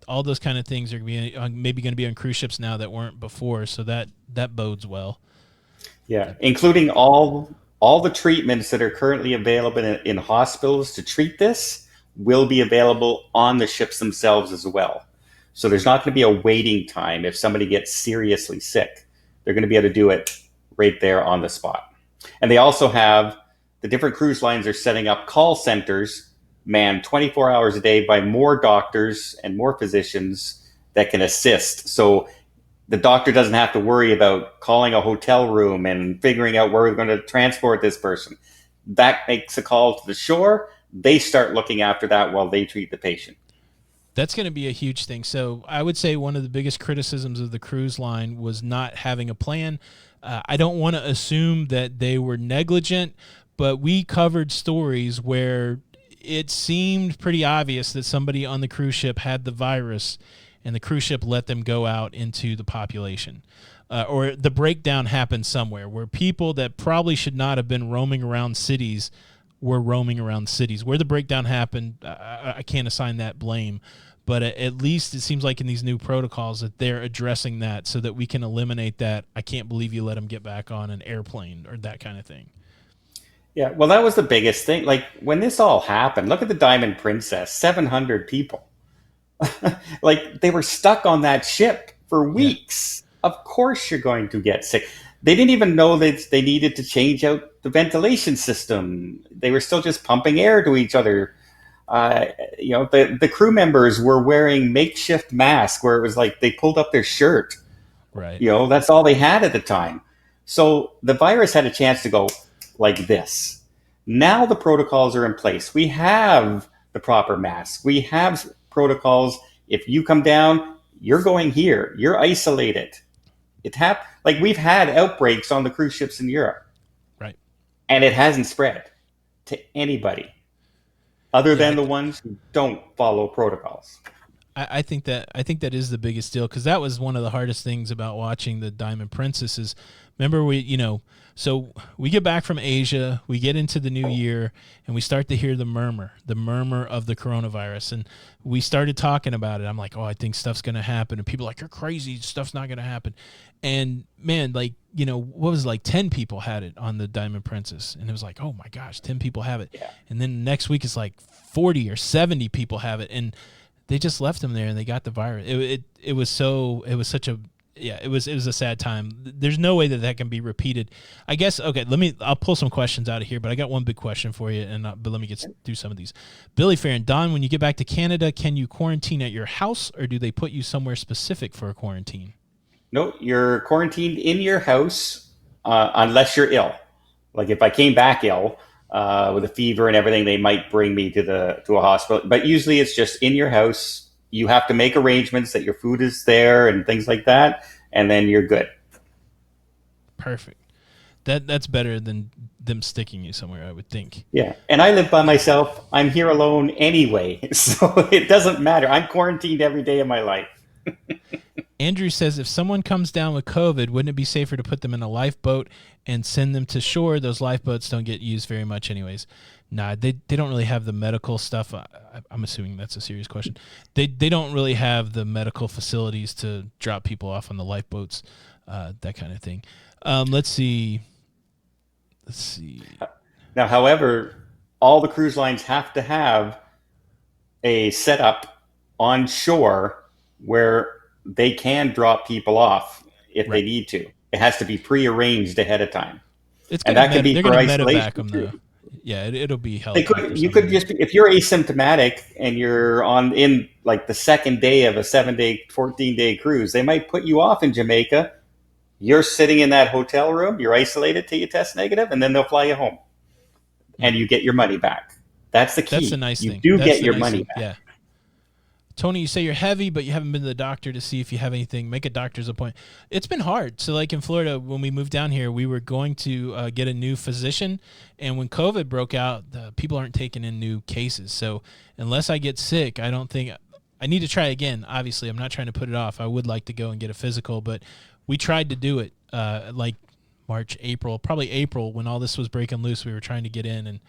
all those kind of things are maybe going to be on cruise ships now that weren't before. So that bodes well. Yeah, including all the treatments that are currently available in hospitals to treat this will be available on the ships themselves as well. So there's not going to be a waiting time if somebody gets seriously sick. They're going to be able to do it right there on the spot. And they also have the different cruise lines are setting up call centers manned 24 hours a day by more doctors and more physicians that can assist. So the doctor doesn't have to worry about calling a hotel room and figuring out where we're going to transport this person. That makes a call to the shore. They start looking after that while they treat the patient. That's going to be a huge thing. So I would say one of the biggest criticisms of the cruise line was not having a plan. I don't want to assume that they were negligent, but we covered stories where it seemed pretty obvious that somebody on the cruise ship had the virus and the cruise ship let them go out into the population. Or the breakdown happened somewhere where people that probably should not have been roaming around cities were roaming around cities. Where the breakdown happened, I can't assign that blame. But at least it seems like in these new protocols that they're addressing that so that we can eliminate that. I can't believe you let them get back on an airplane or that kind of thing. Yeah, well, that was the biggest thing. Like when this all happened, look at the Diamond Princess, 700 people. Like they were stuck on that ship for Yeah. weeks. Of course, you're going to get sick. They didn't even know that they needed to change out the ventilation system. They were still just pumping air to each other. The crew members were wearing makeshift masks where it was like they pulled up their shirt. Right. That's all they had at the time. So the virus had a chance to go like this. Now the protocols are in place. We have the proper masks. We have protocols. If you come down, you're going here. You're isolated. Like we've had outbreaks on the cruise ships in Europe, Right. and it hasn't spread to anybody other Yeah. than the ones who don't follow protocols. I think that is the biggest deal because that was one of the hardest things about watching the Diamond Princess is remember so we get back from Asia, we get into the new year, and we start to hear the murmur of the coronavirus, and we started talking about it. I'm like, oh, I think stuff's gonna happen, and people are like, you're crazy, stuff's not gonna happen, and man, like what was it, like 10 people had it on the Diamond Princess, and it was like, oh my gosh, 10 people have it, Yeah. and then next week it's like 40 or 70 people have it, and they just left them there and they got the virus. It was such a it was a sad time. There's no way that can be repeated. I guess okay. I'll pull some questions out of here, but I got one big question for you, but let me get through some of these. Billy Fair and Don, when you get back to Canada, can you quarantine at your house or do they put you somewhere specific for a quarantine? No, you're quarantined in your house unless you're ill. Like if I came back ill with a fever and everything, they might bring me to a hospital. But usually it's just in your house. You have to make arrangements that your food is there and things like that, and then you're good. Perfect. That's better than them sticking you somewhere, I would think. Yeah, and I live by myself. I'm here alone anyway, so it doesn't matter. I'm quarantined every day of my life. Andrew says if someone comes down with COVID, wouldn't it be safer to put them in a lifeboat and send them to shore? Those lifeboats don't get used very much anyways. Nah, they don't really have the medical stuff. I'm assuming that's a serious question. They don't really have the medical facilities to drop people off on the lifeboats, that kind of thing. Let's see. Now, however, all the cruise lines have to have a setup on shore where they can drop people off if they need to. It has to be prearranged ahead of time. It's And gonna that can be they're for gonna medevac isolation them though. too. Yeah, it'll be They helicopter could, you somewhere could there. just, if you're asymptomatic and you're on in like the second day of a 7 day, 14 day cruise, they might put you off in Jamaica. You're sitting in that hotel room, you're isolated till you test negative, and then they'll fly you home Hmm. and you get your money back. That's the That's the key. nice You thing. do That's get the your nice money thing. back. Yeah. Tony, you say you're heavy, but you haven't been to the doctor to see if you have anything. Make a doctor's appointment. It's been hard. So, like in Florida, when we moved down here, we were going to get a new physician. And when COVID broke out, the people aren't taking in new cases. So, unless I get sick, I don't think I need to try again. Obviously, I'm not trying to put it off. I would like to go and get a physical, but we tried to do it like March, April, probably April when all this was breaking loose. We were trying to get in and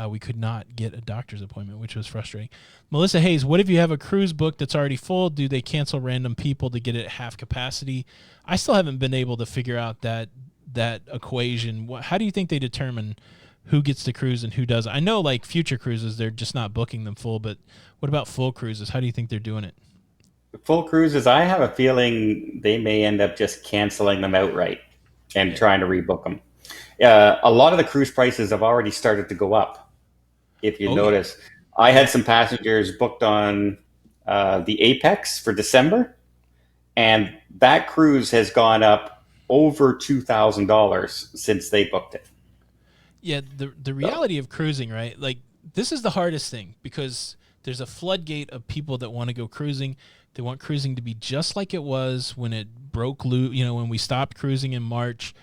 we could not get a doctor's appointment, which was frustrating. Melissa Hayes, what if you have a cruise book that's already full? Do they cancel random people to get it at half capacity? I still haven't been able to figure out that equation. How do you think they determine who gets to cruise and who doesn't? I know like future cruises, they're just not booking them full, but what about full cruises? How do you think they're doing it? Full cruises, I have a feeling they may end up just canceling them outright and Yeah. trying to rebook them. A lot of the cruise prices have already started to go up. If you Oh yeah. notice, I had Yeah. some passengers booked on the Apex for December, and that cruise has gone up over $2,000 since they booked it. Yeah, the So, reality of cruising, right? Like this is the hardest thing because there's a floodgate of people that want to go cruising. They want cruising to be just like it was when it broke loose, when we stopped cruising in March.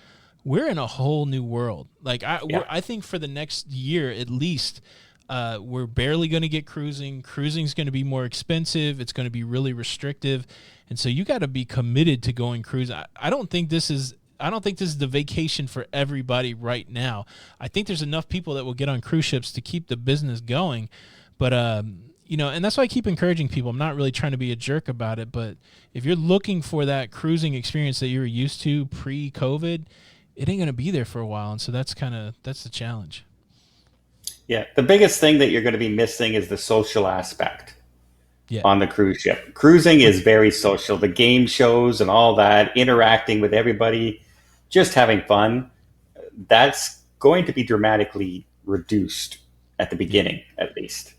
We're in a whole new world. Like yeah, I think for the next year at least, we're barely going to get cruising. Cruising's going to be more expensive. It's going to be really restrictive, and so you got to be committed to going cruising. I don't think this is. I don't think this is the vacation for everybody right now. I think there's enough people that will get on cruise ships to keep the business going, but and that's why I keep encouraging people. I'm not really trying to be a jerk about it, but if you're looking for that cruising experience that you were used to pre-COVID, it ain't gonna be there for a while, and so that's the challenge. yeah. The biggest thing that you're going to be missing is the social aspect Yeah, on the cruise ship. Cruising is very social. The game shows and all that, interacting with everybody, just having fun. That's going to be dramatically reduced at the yeah. beginning, at least.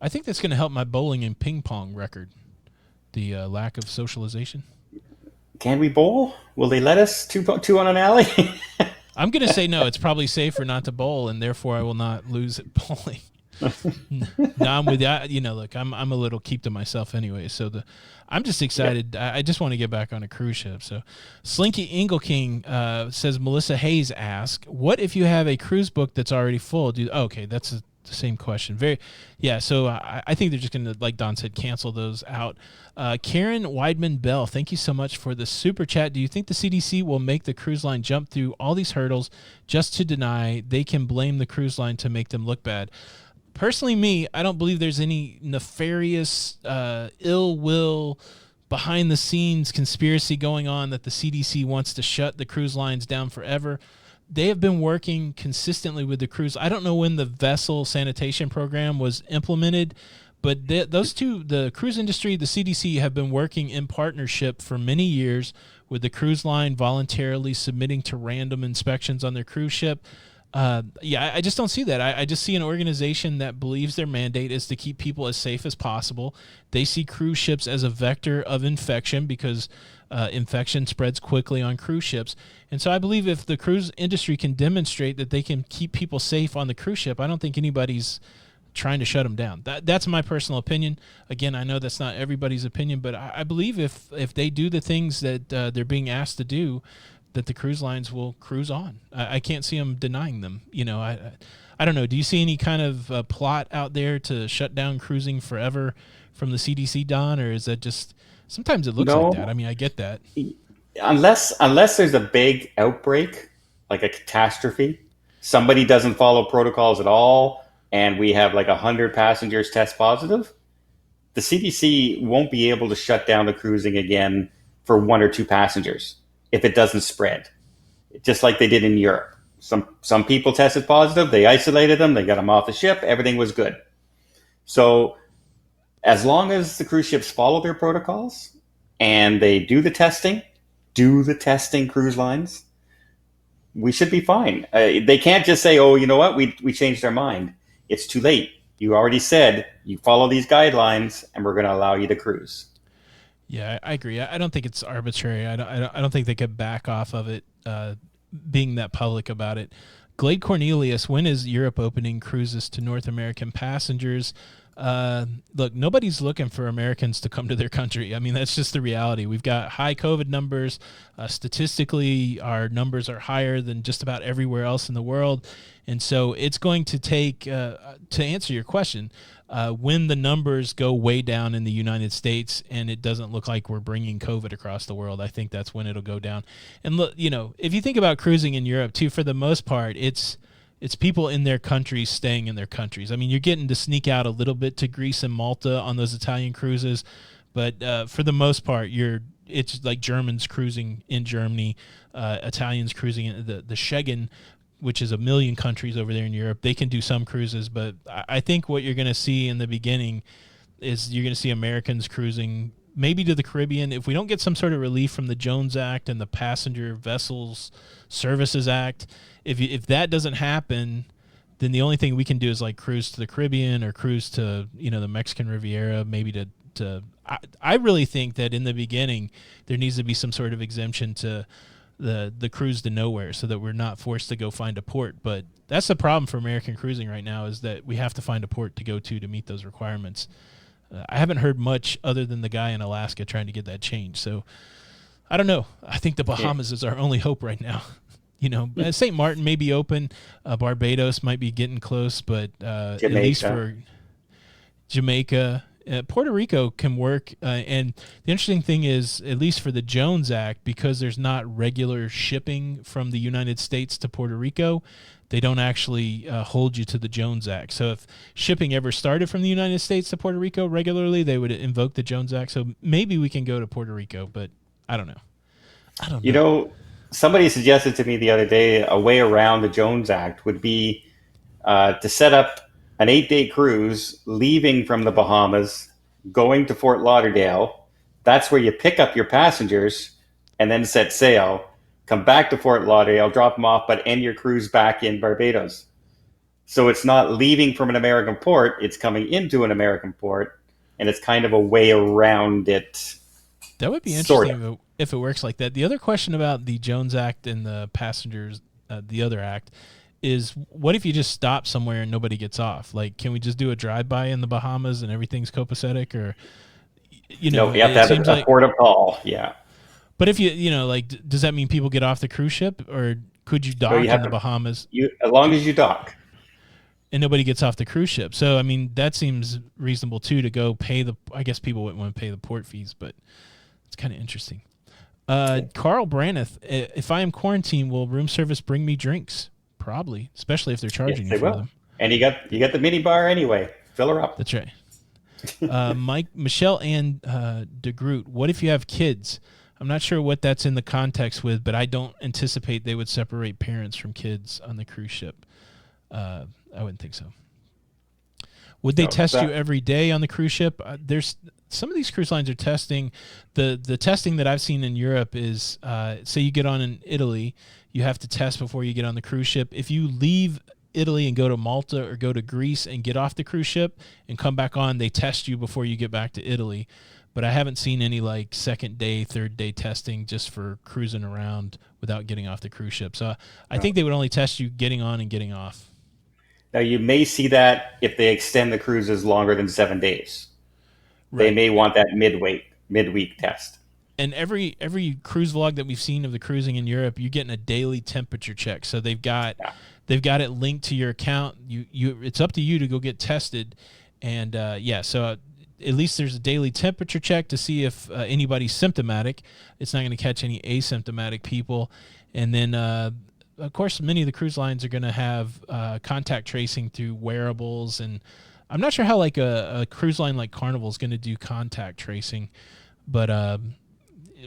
I think that's gonna help my bowling and ping pong record. The lack of socialization. Can we bowl? Will they let us two on an alley? I'm gonna say no. It's probably safer not to bowl, and therefore I will not lose at bowling. No, I'm with you. Look, I'm a little keep to myself anyway. So I'm just Yeah. excited. I just want to get back on a cruise ship. So Slinky Ingleking says Melissa Hayes asked, "What if you have a cruise book that's already full?" Okay, that's the same question. Yeah. So I think they're just gonna, like Don said, cancel those out. Karen Weidman Bell, thank you so much for the super chat. Do you think the CDC will make the cruise line jump through all these hurdles just to deny they can blame the cruise line to make them look bad? Personally, I don't believe there's any nefarious ill will behind the scenes conspiracy going on that the CDC wants to shut the cruise lines down forever. They have been working consistently with the cruise. I don't know when the vessel sanitation program was implemented, but those two, the cruise industry, the CDC, have been working in partnership for many years with the cruise line voluntarily submitting to random inspections on their cruise ship. Yeah, I just don't see that. I just see an organization that believes their mandate is to keep people as safe as possible. They see cruise ships as a vector of infection because infection spreads quickly on cruise ships. And so I believe if the cruise industry can demonstrate that they can keep people safe on the cruise ship, I don't think anybody's trying to shut them down. That's my personal opinion. Again, I know that's not everybody's opinion, but I believe if they do the things that they're being asked to do, that the cruise lines will cruise on. I can't see them denying them. I don't know. Do you see any kind of plot out there to shut down cruising forever from the CDC, Don, or is that just sometimes it looks like that? I No, mean, I get that. unless there's a big outbreak, like a catastrophe, somebody doesn't follow protocols at all, and we have like 100 passengers test positive. The CDC won't be able to shut down the cruising again for 1 or 2 passengers if it doesn't spread, just like they did in Europe. Some people tested positive, they isolated them, they got them off the ship, everything was good. So as long as the cruise ships follow their protocols and they do the testing, cruise lines, we should be fine. They can't just say, "Oh, you know what? We changed our mind." It's too late. You already said you follow these guidelines, and we're going to allow you to cruise. Yeah, I agree. I don't think it's arbitrary. I don't think they could back off of it being that public about it. Glade Cornelius, when is Europe opening cruises to North American passengers? Look, nobody's looking for Americans to come to their country. I mean, that's just the reality. We've got high COVID numbers. Statistically, our numbers are higher than just about everywhere else in the world. And so it's going to take, to answer your question, when the numbers go way down in the United States and it doesn't look like we're bringing COVID across the world, I think that's when it'll go down. And look, if you think about cruising in Europe too, for the most part, it's people in their countries staying in their countries. I mean, you're getting to sneak out a little bit to Greece and Malta on those Italian cruises, but for the most part, it's like Germans cruising in Germany, Italians cruising in the Schengen, which is 1 million countries over there in Europe. They can do some cruises, but I think what you're going to see in the beginning is you're going to see Americans cruising maybe to the Caribbean. If we don't get some sort of relief from the Jones Act and the Passenger Vessels Services Act, if that doesn't happen, then the only thing we can do is like cruise to the Caribbean or cruise to the Mexican Riviera, maybe to I really think that in the beginning there needs to be some sort of exemption to the cruise to nowhere so that we're not forced to go find a port. But that's the problem for American cruising right now, is that we have to find a port to go to meet those requirements. I haven't heard much other than the guy in Alaska trying to get that changed. So I don't know. I think the Bahamas is our only hope right now. St. Martin may be open. Barbados might be getting close, but at least for Jamaica, Puerto Rico can work. And the interesting thing is, at least for the Jones Act, because there's not regular shipping from the United States to Puerto Rico, they don't actually hold you to the Jones Act. So if shipping ever started from the United States to Puerto Rico regularly, they would invoke the Jones Act. So maybe we can go to Puerto Rico, but I don't know. Somebody suggested to me the other day a way around the Jones Act would be to set up an 8-day cruise leaving from the Bahamas, going to Fort Lauderdale. That's where you pick up your passengers and then set sail, come back to Fort Lauderdale, drop them off, but end your cruise back in Barbados. So it's not leaving from an American port, it's coming into an American port, and it's kind of a way around it. That would be interesting if it works like that. The other question about the Jones Act and the passengers, the other act, is what if you just stop somewhere and nobody gets off? Like, can we just do a drive-by in the Bahamas and everything's copacetic? Or, No, you have to have a port of call, yeah. But if does that mean people get off the cruise ship, or could you dock in the Bahamas? As long as you dock. And nobody gets off the cruise ship. So, I mean, that seems reasonable, too, to go pay I guess people wouldn't want to pay the port fees, but it's kind of interesting. Carl Branneth, if I am quarantined, will room service bring me drinks? Probably, especially if they're charging you for them. And you got the mini bar anyway. Fill her up. That's right. Michelle Ann DeGroot, what if you have kids? I'm not sure what that's in the context with, but I don't anticipate they would separate parents from kids on the cruise ship. I wouldn't think so. Would they test you every day on the cruise ship? There's some of these cruise lines are testing. The testing that I've seen in Europe is, say you get on in Italy, you have to test before you get on the cruise ship. If you leave Italy and go to Malta or go to Greece and get off the cruise ship and come back on, they test you before you get back to Italy. But I haven't seen any like second day, third day testing just for cruising around without getting off the cruise ship. So I think they would only test you getting on and getting off. Now, you may see that if they extend the cruises longer than 7 days. Right. They may want that midweek test. And every cruise vlog that we've seen of the cruising in Europe, you're getting a daily temperature check. So they've got it linked to your account. It's up to you to go get tested. And so at least there's a daily temperature check to see if anybody's symptomatic. It's not going to catch any asymptomatic people. And then, of course, many of the cruise lines are going to have contact tracing through wearables. And I'm not sure how like a cruise line like Carnival is going to do contact tracing, but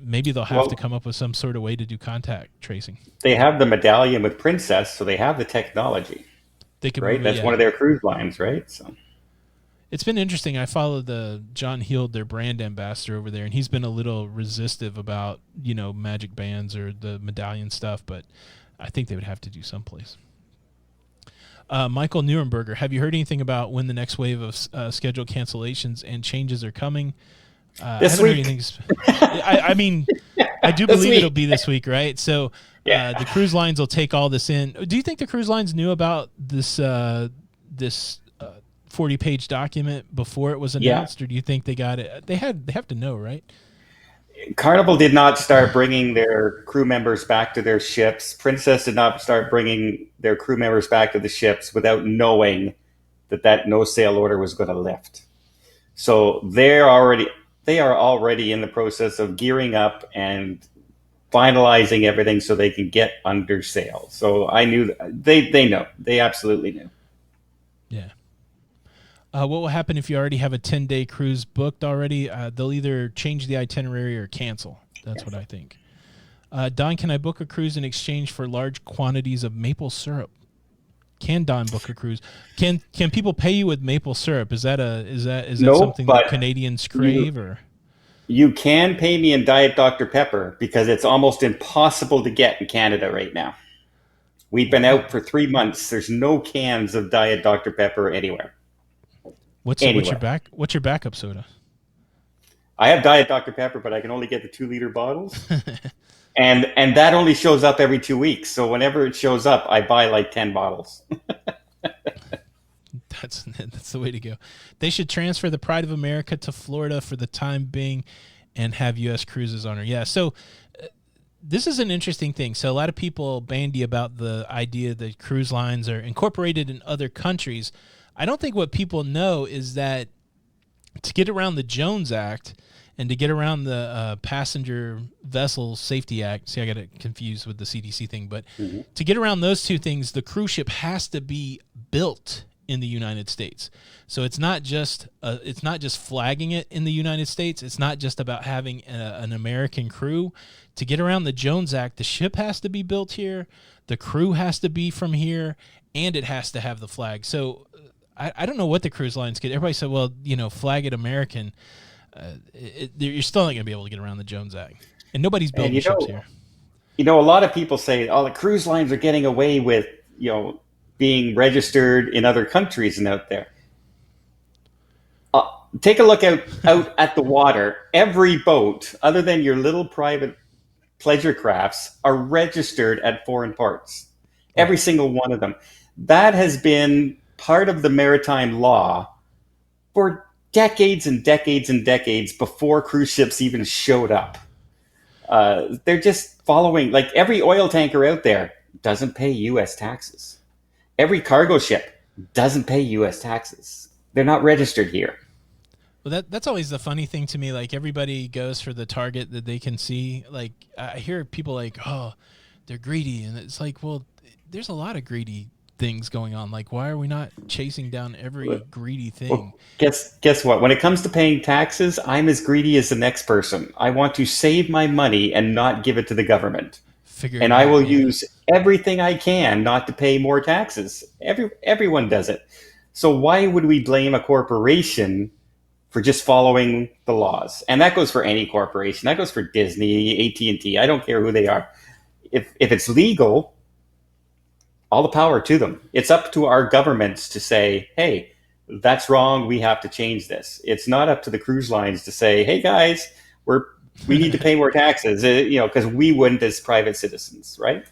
maybe they'll have to come up with some sort of way to do contact tracing. They have the medallion with Princess, so they have the technology. They can right? That's one of their cruise lines, right? So it's been interesting. I follow John Heald, their brand ambassador over there, and he's been a little resistive about, magic bands or the medallion stuff, but I think they would have to do someplace. Michael Nuremberger, have you heard anything about when the next wave of scheduled cancellations and changes are coming? This week. I mean, I do believe it'll be this week, right? So Yeah. the cruise lines will take all this in. Do you think the cruise lines knew about this 40-page document before it was announced, or do you think they got it? They have to know, right? Carnival did not start bringing their crew members back to their ships. Princess did not start bringing their crew members back to the ships without knowing that no sail order was going to lift. So they are already in the process of gearing up and finalizing everything so they can get under sail. So I knew they know. They absolutely knew. Yeah. What will happen if you already have a 10-day cruise booked already? They'll either change the itinerary or cancel. That's what I think. Don, can I book a cruise in exchange for large quantities of maple syrup? Can Don book a cruise? Can people pay you with maple syrup? Is that No, something that Canadians crave? You can pay me in Diet Dr. Pepper because it's almost impossible to get in Canada right now. We've been out for 3 months. There's no cans of Diet Dr. Pepper anywhere. What's your backup soda? I have Diet Dr. Pepper, but I can only get the 2-liter bottles. and that only shows up every 2 weeks. So whenever it shows up, I buy like 10 bottles. That's the way to go. They should transfer the Pride of America to Florida for the time being and have U.S. cruises on her. Yeah, so this is an interesting thing. So a lot of people bandy about the idea that cruise lines are incorporated in other countries. I don't think what people know is that to get around the Jones Act and to get around the Passenger Vessel Safety Act, see, I got it confused with the CDC thing, but to get around those two things, the cruise ship has to be built in the United States. So it's not just flagging it in the United States. It's not just about having an American crew. To get around the Jones Act, the ship has to be built here, the crew has to be from here, and it has to have the flag. So I don't know what the cruise lines get. Everybody said, well, flag it American. You're still not going to be able to get around the Jones Act. And nobody's building ships here. A lot of people say, the cruise lines are getting away with, being registered in other countries and out there. Take a look out at the water. Every boat, other than your little private pleasure crafts, are registered at foreign ports. Every single one of them. That has been part of the maritime law for decades and decades and decades before cruise ships even showed up. They're just following, like every oil tanker out there doesn't pay U.S. taxes. Every cargo ship doesn't pay U.S. taxes. They're not registered here. Well, that's always the funny thing to me. Like everybody goes for the target that they can see. Like I hear people like, oh, they're greedy. And it's like, well, there's a lot of greedy things going on. Like, why are we not chasing down every greedy thing? Well, guess what? When it comes to paying taxes, I'm as greedy as the next person. I want to save my money and not give it to the government. And I will use everything I can not to pay more taxes. Everyone does it. So why would we blame a corporation for just following the laws? And that goes for any corporation. That goes for Disney, AT&T. I don't care who they are. If it's legal, all the power to them. It's up to our governments to say, hey, that's wrong. We have to change this. It's not up to the cruise lines to say, hey, guys, we need to pay more taxes, because we wouldn't as private citizens, right?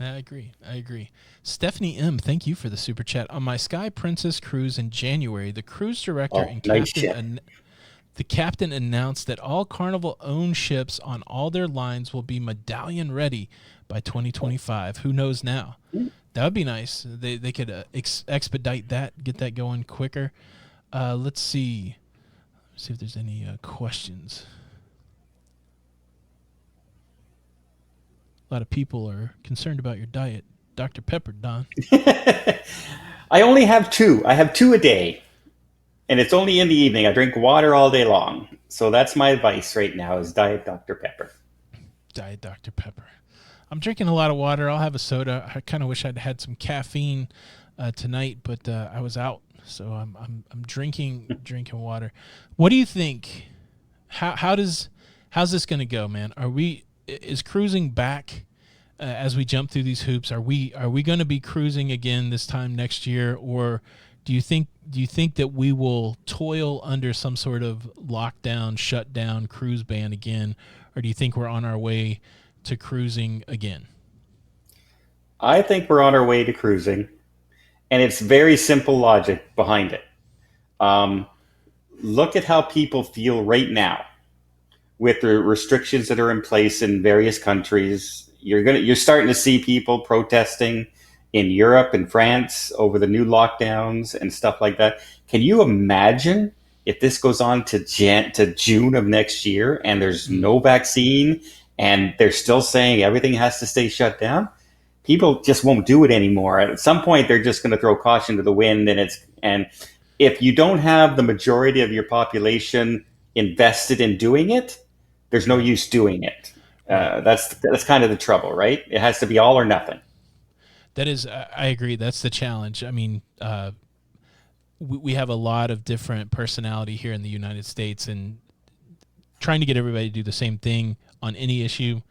I agree. Stephanie M., thank you for the super chat. On my Sky Princess cruise in January, the cruise director and the captain announced that all Carnival-owned ships on all their lines will be medallion ready by 2025. Who knows now? That would be nice. They could expedite that, get that going quicker. Let's see if there's any questions. A lot of people are concerned about your diet. Dr. Pepper, Don. I only have 2. I have 2 a day. And it's only in the evening. I drink water all day long. So that's my advice right now is Diet Dr. Pepper. Diet Dr. Pepper. I'm drinking a lot of water. I'll have a soda. I kind of wish I'd had some caffeine tonight, but I was out. So I'm drinking water. What do you think? How's this going to go, man? Is cruising back as we jump through these hoops, are we going to be cruising again this time next year, or do you think that we will toil under some sort of lockdown, shutdown, cruise ban again, or do you think we're on our way to cruising again? I think we're on our way to cruising, and it's very simple logic behind it. Um, Look at how people feel right now with the restrictions that are in place in various countries. You're starting to see people protesting in Europe and France over the new lockdowns and stuff like that. Can you imagine if this goes on to June of next year and there's no vaccine and they're still saying everything has to stay shut down? People just won't do it anymore. At some point, they're just going to throw caution to the wind, and if you don't have the majority of your population invested in doing it, there's no use doing it. That's kind of the trouble, right? It has to be all or nothing. That is, I agree. That's the challenge. I mean, we have a lot of different personality here in the United States, and trying to get everybody to do the same thing on any issue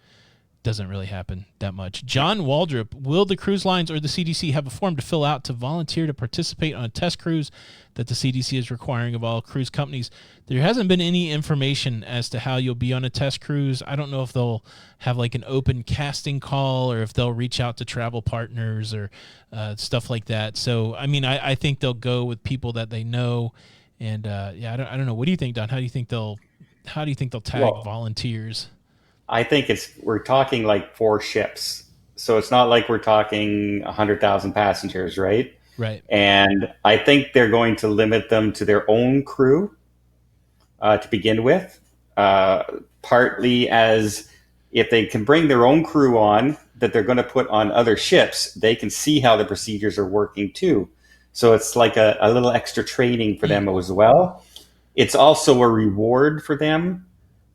doesn't really happen that much. John Waldrop, will the cruise lines or the CDC have a form to fill out to volunteer to participate on a test cruise that the CDC is requiring of all cruise companies? There hasn't been any information as to how you'll be on a test cruise. I don't know if they'll have like an open casting call or if they'll reach out to travel partners or stuff like that. So, I mean, I think they'll go with people that they know. And I don't know. What do you think, Don? How do you think they'll tag volunteers? I think we're talking like 4 ships. So it's not like we're talking 100,000 passengers, right? Right. And I think they're going to limit them to their own crew to begin with, partly as if they can bring their own crew on that they're going to put on other ships, they can see how the procedures are working too. So it's like a little extra training for them as well. It's also a reward for them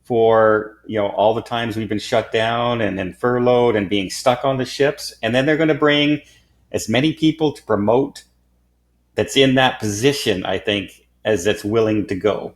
for all the times we've been shut down and then furloughed and being stuck on the ships. And then they're going to bring as many people to promote that's in that position, I think, as that's willing to go.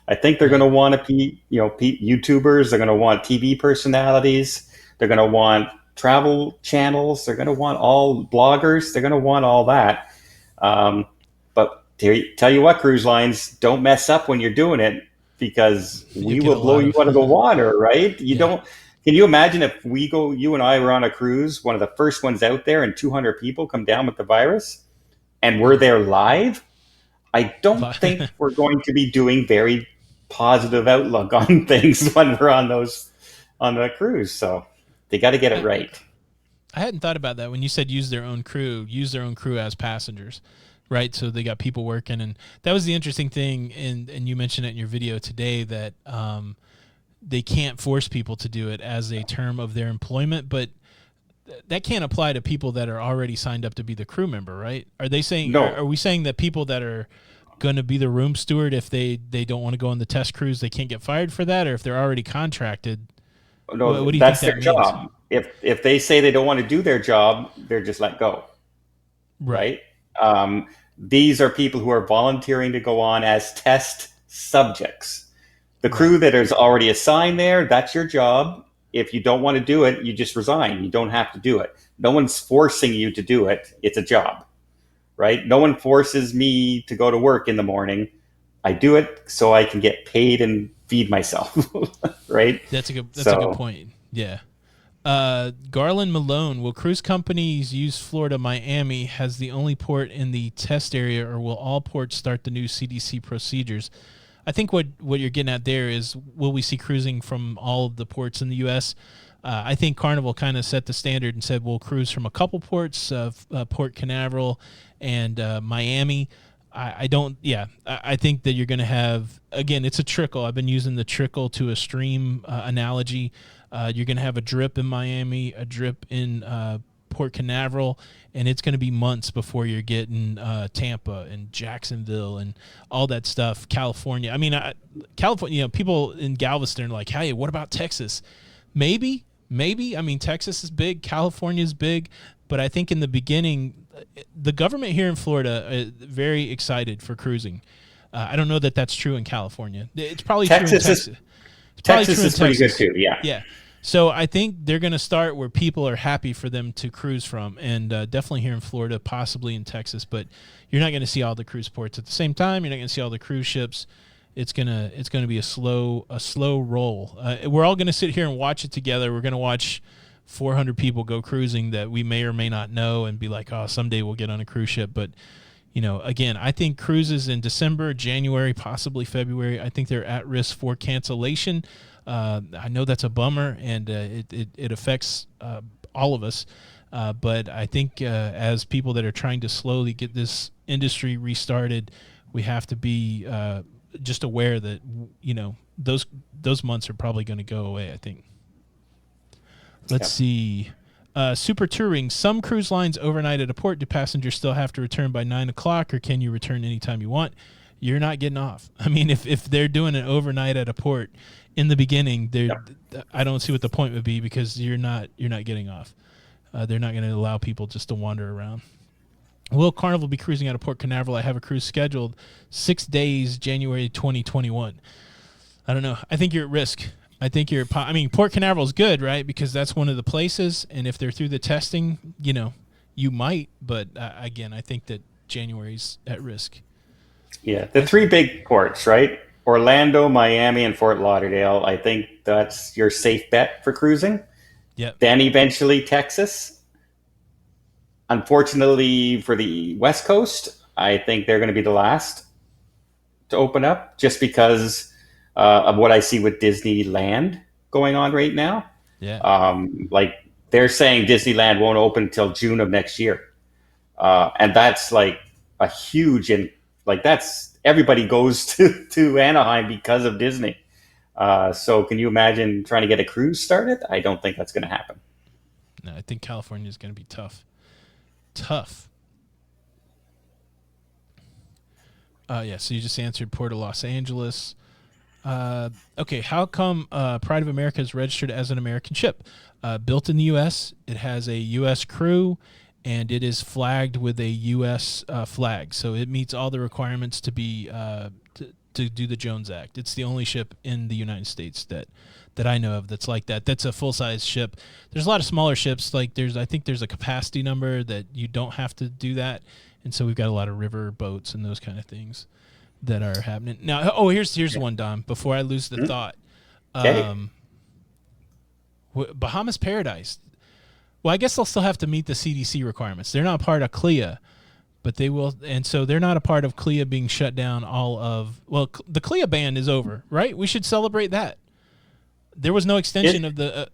I think they're going to want to be, YouTubers. They're going to want TV personalities. They're going to want travel channels. They're going to want all bloggers. They're going to want all that. But tell you what, cruise lines, don't mess up when you're doing it, because we will blow you out of the water, right? Can you imagine if you and I were on a cruise, one of the first ones out there, and 200 people come down with the virus, and we're there live? I don't think we're going to be doing very positive outlook on things when we're on the cruise. So they got to get it right. I hadn't thought about that when you said use their own crew as passengers. Right, so they got people working, and that was the interesting thing. And you mentioned it in your video today that they can't force people to do it as a term of their employment, but that can't apply to people that are already signed up to be the crew member, right? Are they saying? No. Are we saying that people that are going to be the room steward, if they don't want to go on the test cruise, they can't get fired for that, or if they're already contracted? No, what do you that's think their that means? job. If they say they don't want to do their job, they're just let go, right? These are people who are volunteering to go on as test subjects. The crew that is already assigned there, that's your job. If you don't want to do it, you just resign. You don't have to do it. No one's forcing you to do it. It's a job, right? No one forces me to go to work in the morning. I do it so I can get paid and feed myself, right? That's a good point. Yeah. Garland Malone, will cruise companies use Florida Miami as the only port in the test area, or will all ports start the new CDC procedures? I think what you're getting at there is, will we see cruising from all of the ports in the U.S.? I think Carnival kind of set the standard and said we'll cruise from a couple ports, Port Canaveral and Miami. I think that you're going to have, again, it's a trickle. I've been using the trickle to a stream analogy. You're going to have a drip in Miami, a drip in Port Canaveral, and it's going to be months before you're getting Tampa and Jacksonville and all that stuff. California. I mean, California, people in Galveston are like, hey, what about Texas? Maybe. I mean, Texas is big. California is big. But I think in the beginning, the government here in Florida is very excited for cruising. I don't know that that's true in California. It's probably true in Texas. Texas is pretty good too, yeah. Yeah. So I think they're going to start where people are happy for them to cruise from, and definitely here in Florida, possibly in Texas. But you're not going to see all the cruise ports at the same time. You're not going to see all the cruise ships. It's gonna be a slow roll. We're all going to sit here and watch it together. We're going to watch 400 people go cruising that we may or may not know, and be like, oh, someday we'll get on a cruise ship. But again, I think cruises in December, January, possibly February, I think they're at risk for cancellation. I know that's a bummer, and it affects all of us. But I think as people that are trying to slowly get this industry restarted, we have to be just aware that those months are probably going to go away, I think. Let's see. Super touring. Some cruise lines overnight at a port. Do passengers still have to return by 9 o'clock, or can you return anytime you want? You're not getting off. I mean, if they're doing an overnight at a port in the beginning, I don't see what the point would be, because you're not getting off. They're not going to allow people just to wander around. Will Carnival be cruising out of Port Canaveral? I have a cruise scheduled 6 days, January 2021. I don't know. I think you're at risk. I think Port Canaveral is good, right? Because that's one of the places, and if they're through the testing, you might. But again, I think that January's at risk. Yeah, the three big ports, right? Orlando, Miami, and Fort Lauderdale. I think that's your safe bet for cruising. Yep. Then eventually Texas. Unfortunately for the West Coast, I think they're going to be the last to open up, just because of what I see with Disneyland going on right now. Yeah. Like they're saying Disneyland won't open until June of next year. And that's like a huge, and like that's everybody goes to Anaheim because of Disney. So can you imagine trying to get a cruise started? I don't think that's going to happen. No, I think California is going to be tough. So you just answered Port of Los Angeles. Okay, how come Pride of America is registered as an American ship? Built in the U.S., it has a U.S. crew, and it is flagged with a U.S. Flag. So it meets all the requirements to be to do the Jones Act. It's the only ship in the United States that I know of that's like that. That's a full-size ship. There's a lot of smaller ships. Like I think there's a capacity number that you don't have to do that. And so we've got a lot of river boats and those kind of things that are happening. Now, here's one, Dom, before I lose the thought. Bahamas Paradise. Well, I guess they'll still have to meet the CDC requirements. They're not part of CLIA, but they will. And so they're not a part of CLIA being shut down the CLIA ban is over, right? We should celebrate that. There was no extension of the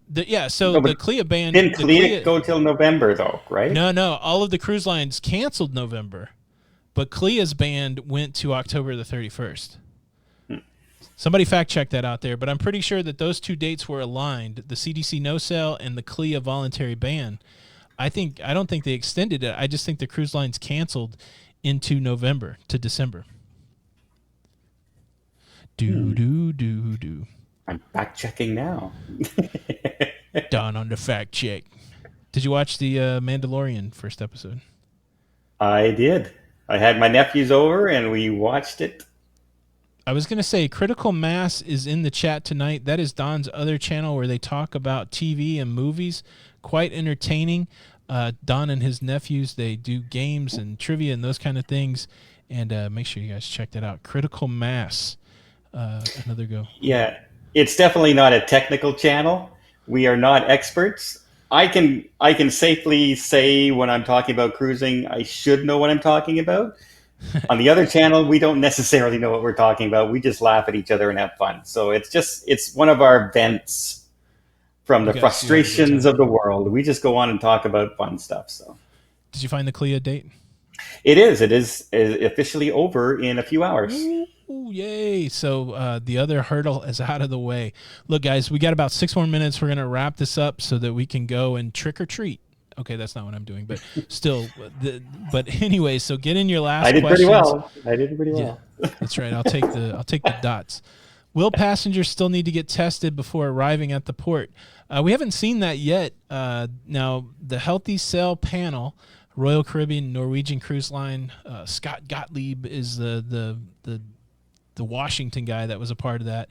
CLIA ban. Didn't CLIA go till November, though, right? No. All of the cruise lines canceled November, but CLIA's ban went to October the 31st. Somebody fact check that out there, but I'm pretty sure that those two dates were aligned: the CDC no sail and the CLIA voluntary ban. I don't think they extended it. I just think the cruise lines canceled into November to December. Do. I'm fact checking now. Don on the fact check. Did you watch the Mandalorian first episode? I did. I had my nephews over and we watched it. I was going to say Critical Mass is in the chat tonight. That is Don's other channel where they talk about TV and movies. Quite entertaining. Don and his nephews, they do games and trivia and those kind of things. And make sure you guys check that out. Critical Mass. Another go. Yeah. It's definitely not a technical channel. We are not experts. I can safely say when I'm talking about cruising, I should know what I'm talking about. On the other channel, we don't necessarily know what we're talking about. We just laugh at each other and have fun. So it's one of our vents from the frustrations of the world. We just go on and talk about fun stuff. So, did you find the CLIA date? It is officially over in a few hours. Ooh, yay. So the other hurdle is out of the way. Look, guys, we got about 6 more minutes. We're going to wrap this up so that we can go and trick or treat. Okay, that's not what I'm doing, but still. But anyway, so get in your last questions. I did pretty well. Yeah, that's right. I'll take the dots. Will passengers still need to get tested before arriving at the port? We haven't seen that yet. Now, the Healthy Sail panel, Royal Caribbean, Norwegian Cruise Line, Scott Gottlieb is the Washington guy that was a part of that.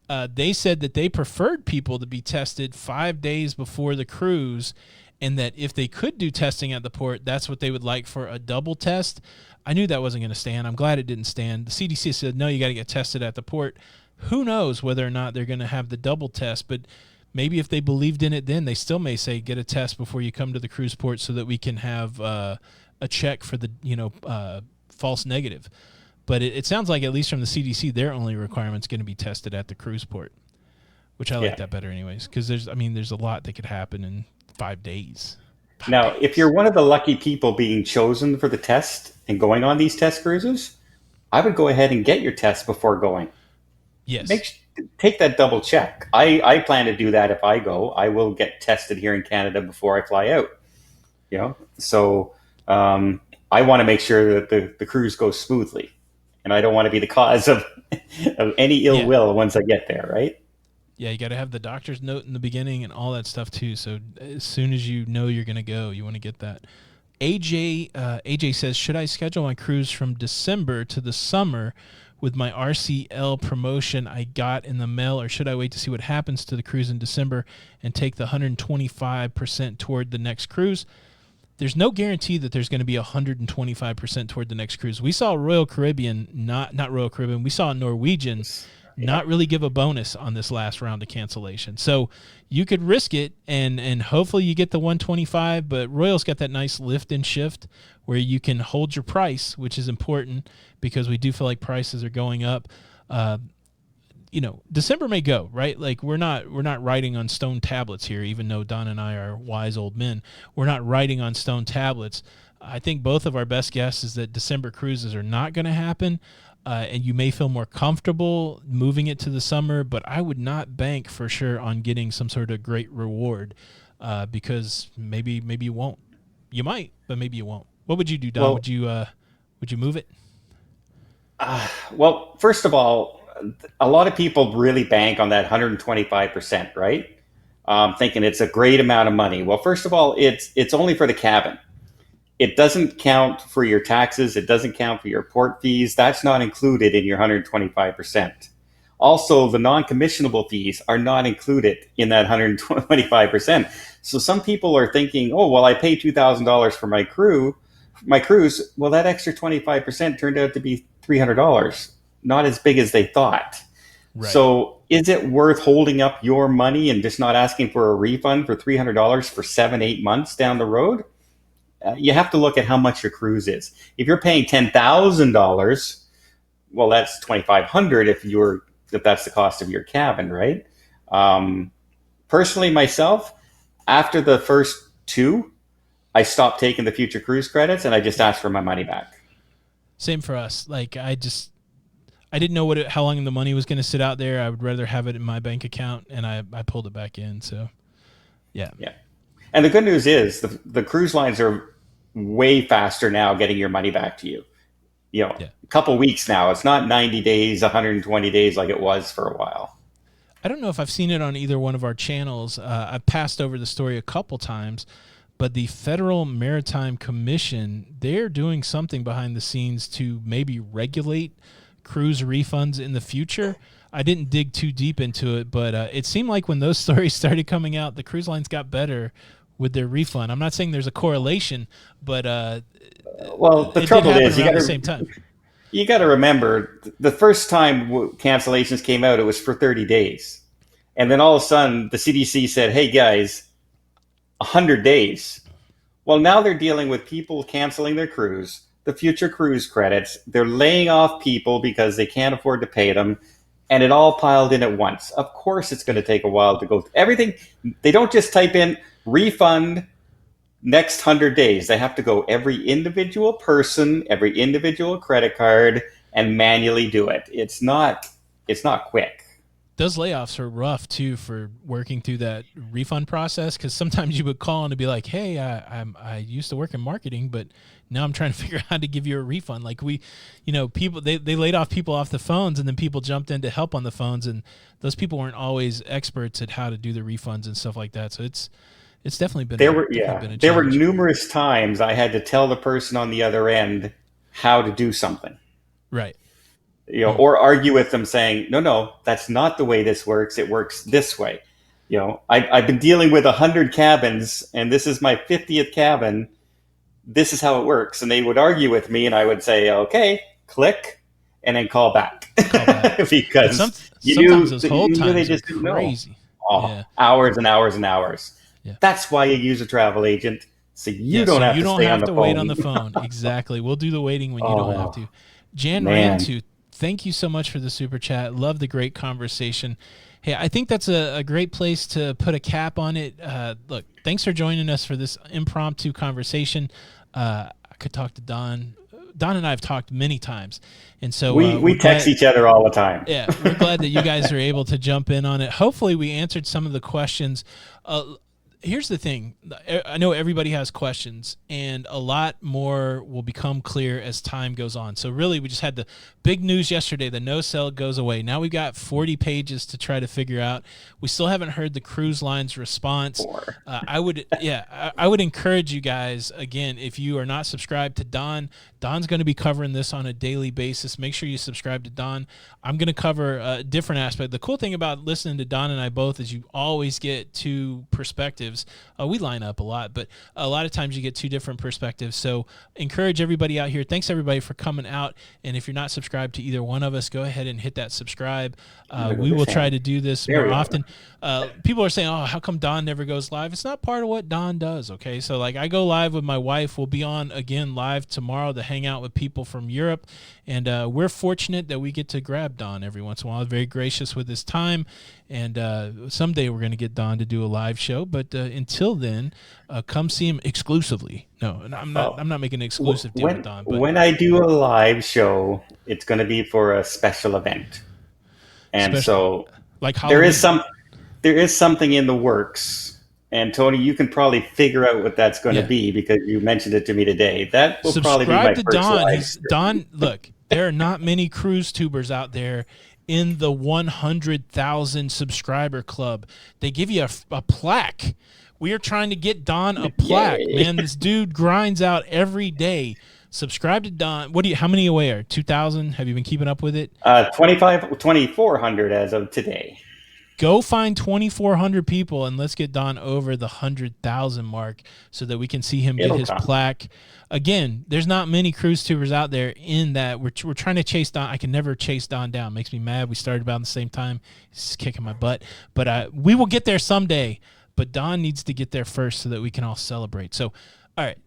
They said that they preferred people to be tested 5 days before the cruise, and that if they could do testing at the port, that's what they would like for a double test. I knew that wasn't going to stand. I'm glad it didn't stand. The CDC said, no, you got to get tested at the port. Who knows whether or not they're going to have the double test, but maybe if they believed in it then, they still may say get a test before you come to the cruise port so that we can have a check for the false negative. But it sounds like, at least from the CDC, their only requirement is going to be tested at the cruise port, which I like that better anyways, because there's a lot that could happen in 5 days. Now, if you're one of the lucky people being chosen for the test and going on these test cruises, I would go ahead and get your test before going. Yes. Take that double check. I plan to do that if I go. I will get tested here in Canada before I fly out. So I want to make sure that the cruise goes smoothly, and I don't want to be the cause of any ill will once I get there, right? Yeah, you got to have the doctor's note in the beginning and all that stuff too. So as soon as you know you're going to go, you want to get that. AJ says, should I schedule my cruise from December to the summer with my RCL promotion I got in the mail, or should I wait to see what happens to the cruise in December and take the 125% toward the next cruise? There's no guarantee that there's going to be 125% toward the next cruise. We saw Royal Caribbean, not Royal Caribbean, we saw Norwegian not really give a bonus on this last round of cancellation. So you could risk it and hopefully you get the 125, but Royal's got that nice lift and shift where you can hold your price, which is important because we do feel like prices are going up. December may go, right? Like we're not writing on stone tablets here, even though Don and I are wise old men. We're not writing on stone tablets. I think both of our best guess is that December cruises are not going to happen. And you may feel more comfortable moving it to the summer, but I would not bank for sure on getting some sort of great reward because maybe you won't. You might, but maybe you won't. What would you do, Don? Well, would you move it? Well, first of all, a lot of people really bank on that 125%, right? Thinking it's a great amount of money. Well, first of all, it's only for the cabin. It doesn't count for your taxes. It doesn't count for your port fees. That's not included in your 125%. Also, the non-commissionable fees are not included in that 125%. So some people are thinking, oh, well, I pay $2,000 for my cruise. Well, that extra 25% turned out to be $300. Not as big as they thought. Right. So is it worth holding up your money and just not asking for a refund for $300 for 7-8 months down the road? You have to look at how much your cruise is. If you're paying $10,000, well, that's $2,500 if that's the cost of your cabin, right? Personally, myself, after the first 2, I stopped taking the future cruise credits and I just asked for my money back. Same for us. Like I didn't know how long the money was going to sit out there. I would rather have it in my bank account, and I pulled it back in. So, yeah. And the good news is the cruise lines are way faster now getting your money back to you. A couple weeks now. It's not 90 days, 120 days like it was for a while. I don't know if I've seen it on either one of our channels. I've passed over the story a couple times, but the Federal Maritime Commission, they're doing something behind the scenes to maybe regulate cruise refunds in the future. I didn't dig too deep into it, but it seemed like when those stories started coming out, the cruise lines got better with their refund. I'm not saying there's a correlation, but well, the trouble is at the same time. You got to remember the first time cancellations came out, it was for 30 days, and then all of a sudden the CDC said, "Hey guys, 100 days." Well, now they're dealing with people canceling their cruise, the future cruise credits. They're laying off people because they can't afford to pay them. And it all piled in at once. Of course, it's going to take a while to go through everything. They don't just type in refund next 100 days. They have to go every individual person, every individual credit card, and manually do it. It's not quick. Those layoffs are rough too for working through that refund process, because sometimes you would call and be like, "Hey, I used to work in marketing, but now I'm trying to figure out how to give you a refund." Like people they laid off people off the phones, and then people jumped in to help on the phones, and those people weren't always experts at how to do the refunds and stuff like that. So it's definitely been there were numerous times I had to tell the person on the other end how to do something. Right. or argue with them saying, no, that's not the way this works. It works this way. I've been dealing with 100 cabins, and this is my 50th cabin. This is how it works. And they would argue with me, and I would say, okay, click, and then call back. Because sometimes those hold times are crazy. Hours and hours and hours. Yeah. That's why you use a travel agent. So you don't have to wait on the phone. Exactly. We'll do the waiting when you don't have to. Jan Rantu, thank you so much for the super chat. Love the great conversation. Hey, I think that's a great place to put a cap on it. Look, thanks for joining us for this impromptu conversation. I could talk to Don. Don and I have talked many times, and so we text each other all the time. Yeah, we're glad that you guys are able to jump in on it. Hopefully, we answered some of the questions. Here's the thing. I know everybody has questions, and a lot more will become clear as time goes on. So really, we just had the big news yesterday. The no-sell goes away. Now we've got 40 pages to try to figure out. We still haven't heard the cruise line's response. I would encourage you guys, again, if you are not subscribed to Don's going to be covering this on a daily basis. Make sure you subscribe to Don. I'm going to cover a different aspect. The cool thing about listening to Don and I both is you always get two perspectives. We line up a lot, but a lot of times you get two different perspectives. So encourage everybody out here. Thanks everybody for coming out. And if you're not subscribed to either one of us, go ahead and hit that subscribe. We will try to do this more often. People are saying, oh, how come Don never goes live? It's not part of what Don does. Okay. So like I go live with my wife. We'll be on again live tomorrow to hang out with people from Europe. And we're fortunate that we get to grab Don every once in a while. Very gracious with his time. And someday we're going to get Don to do a live show. But until then, come see him exclusively. No, I'm not making an exclusive deal with Don. But when I do a live show, it's going to be for a special event. And so like there is something in the works. And Tony, you can probably figure out what that's going to be because you mentioned it to me today. That will probably be my first live stream. Don, look, there are not many cruise tubers out there in the 100,000 subscriber club. They give you a plaque. We are trying to get Don a plaque. Yay. Man, this dude grinds out every day. Subscribe to Don. How many away are 2,000? Have you been keeping up with it? 2,400 as of today. Go find 2,400 people and let's get Don over the 100,000 mark so that we can see him get his plaque. Again, there's not many cruise tubers out there in that. We're trying to chase Don. I can never chase Don down. Makes me mad. We started about the same time. He's kicking my butt. But we will get there someday. But Don needs to get there first so that we can all celebrate. So, all right.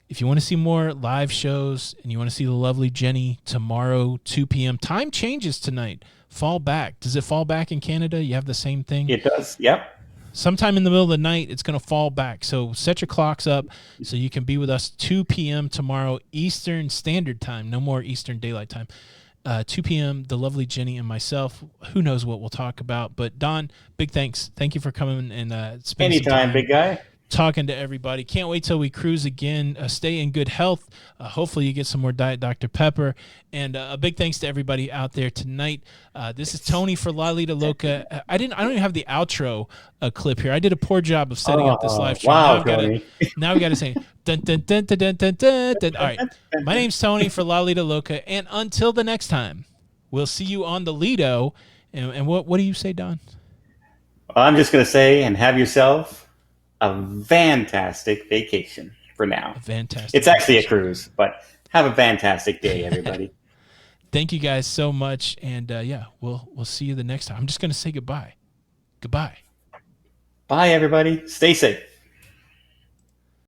If you want to see more live shows and you want to see the lovely Jenny tomorrow, 2 p.m., time changes tonight. Fall back. Does it fall back in Canada? You have the same thing? It does, yep. Sometime in the middle of the night, it's going to fall back. So set your clocks up so you can be with us 2 p.m. tomorrow, Eastern Standard Time. No more Eastern Daylight Time. 2 p.m., the lovely Jenny and myself. Who knows what we'll talk about. But, Don, big thanks. Thank you for coming and spending some time. Anytime, big guy. Talking to everybody. Can't wait till we cruise again. Stay in good health. Hopefully you get some more Diet Dr. Pepper. And a big thanks to everybody out there tonight. This is Tony for La Lita Loca. I don't even have the outro clip here. I did a poor job of setting up this live stream. Wow, now we got to say dun, dun, dun, dun, dun, dun, dun, dun. All right. My name's Tony for La Lita Loca. And until the next time, we'll see you on the Lido. And what do you say, Don? I'm just going to say, and have yourself a fantastic vacation for now. Fantastic. It's actually a cruise, but have a fantastic day, everybody. Thank you guys so much. And we'll see you the next time. I'm just going to say goodbye. Goodbye. Bye, everybody. Stay safe.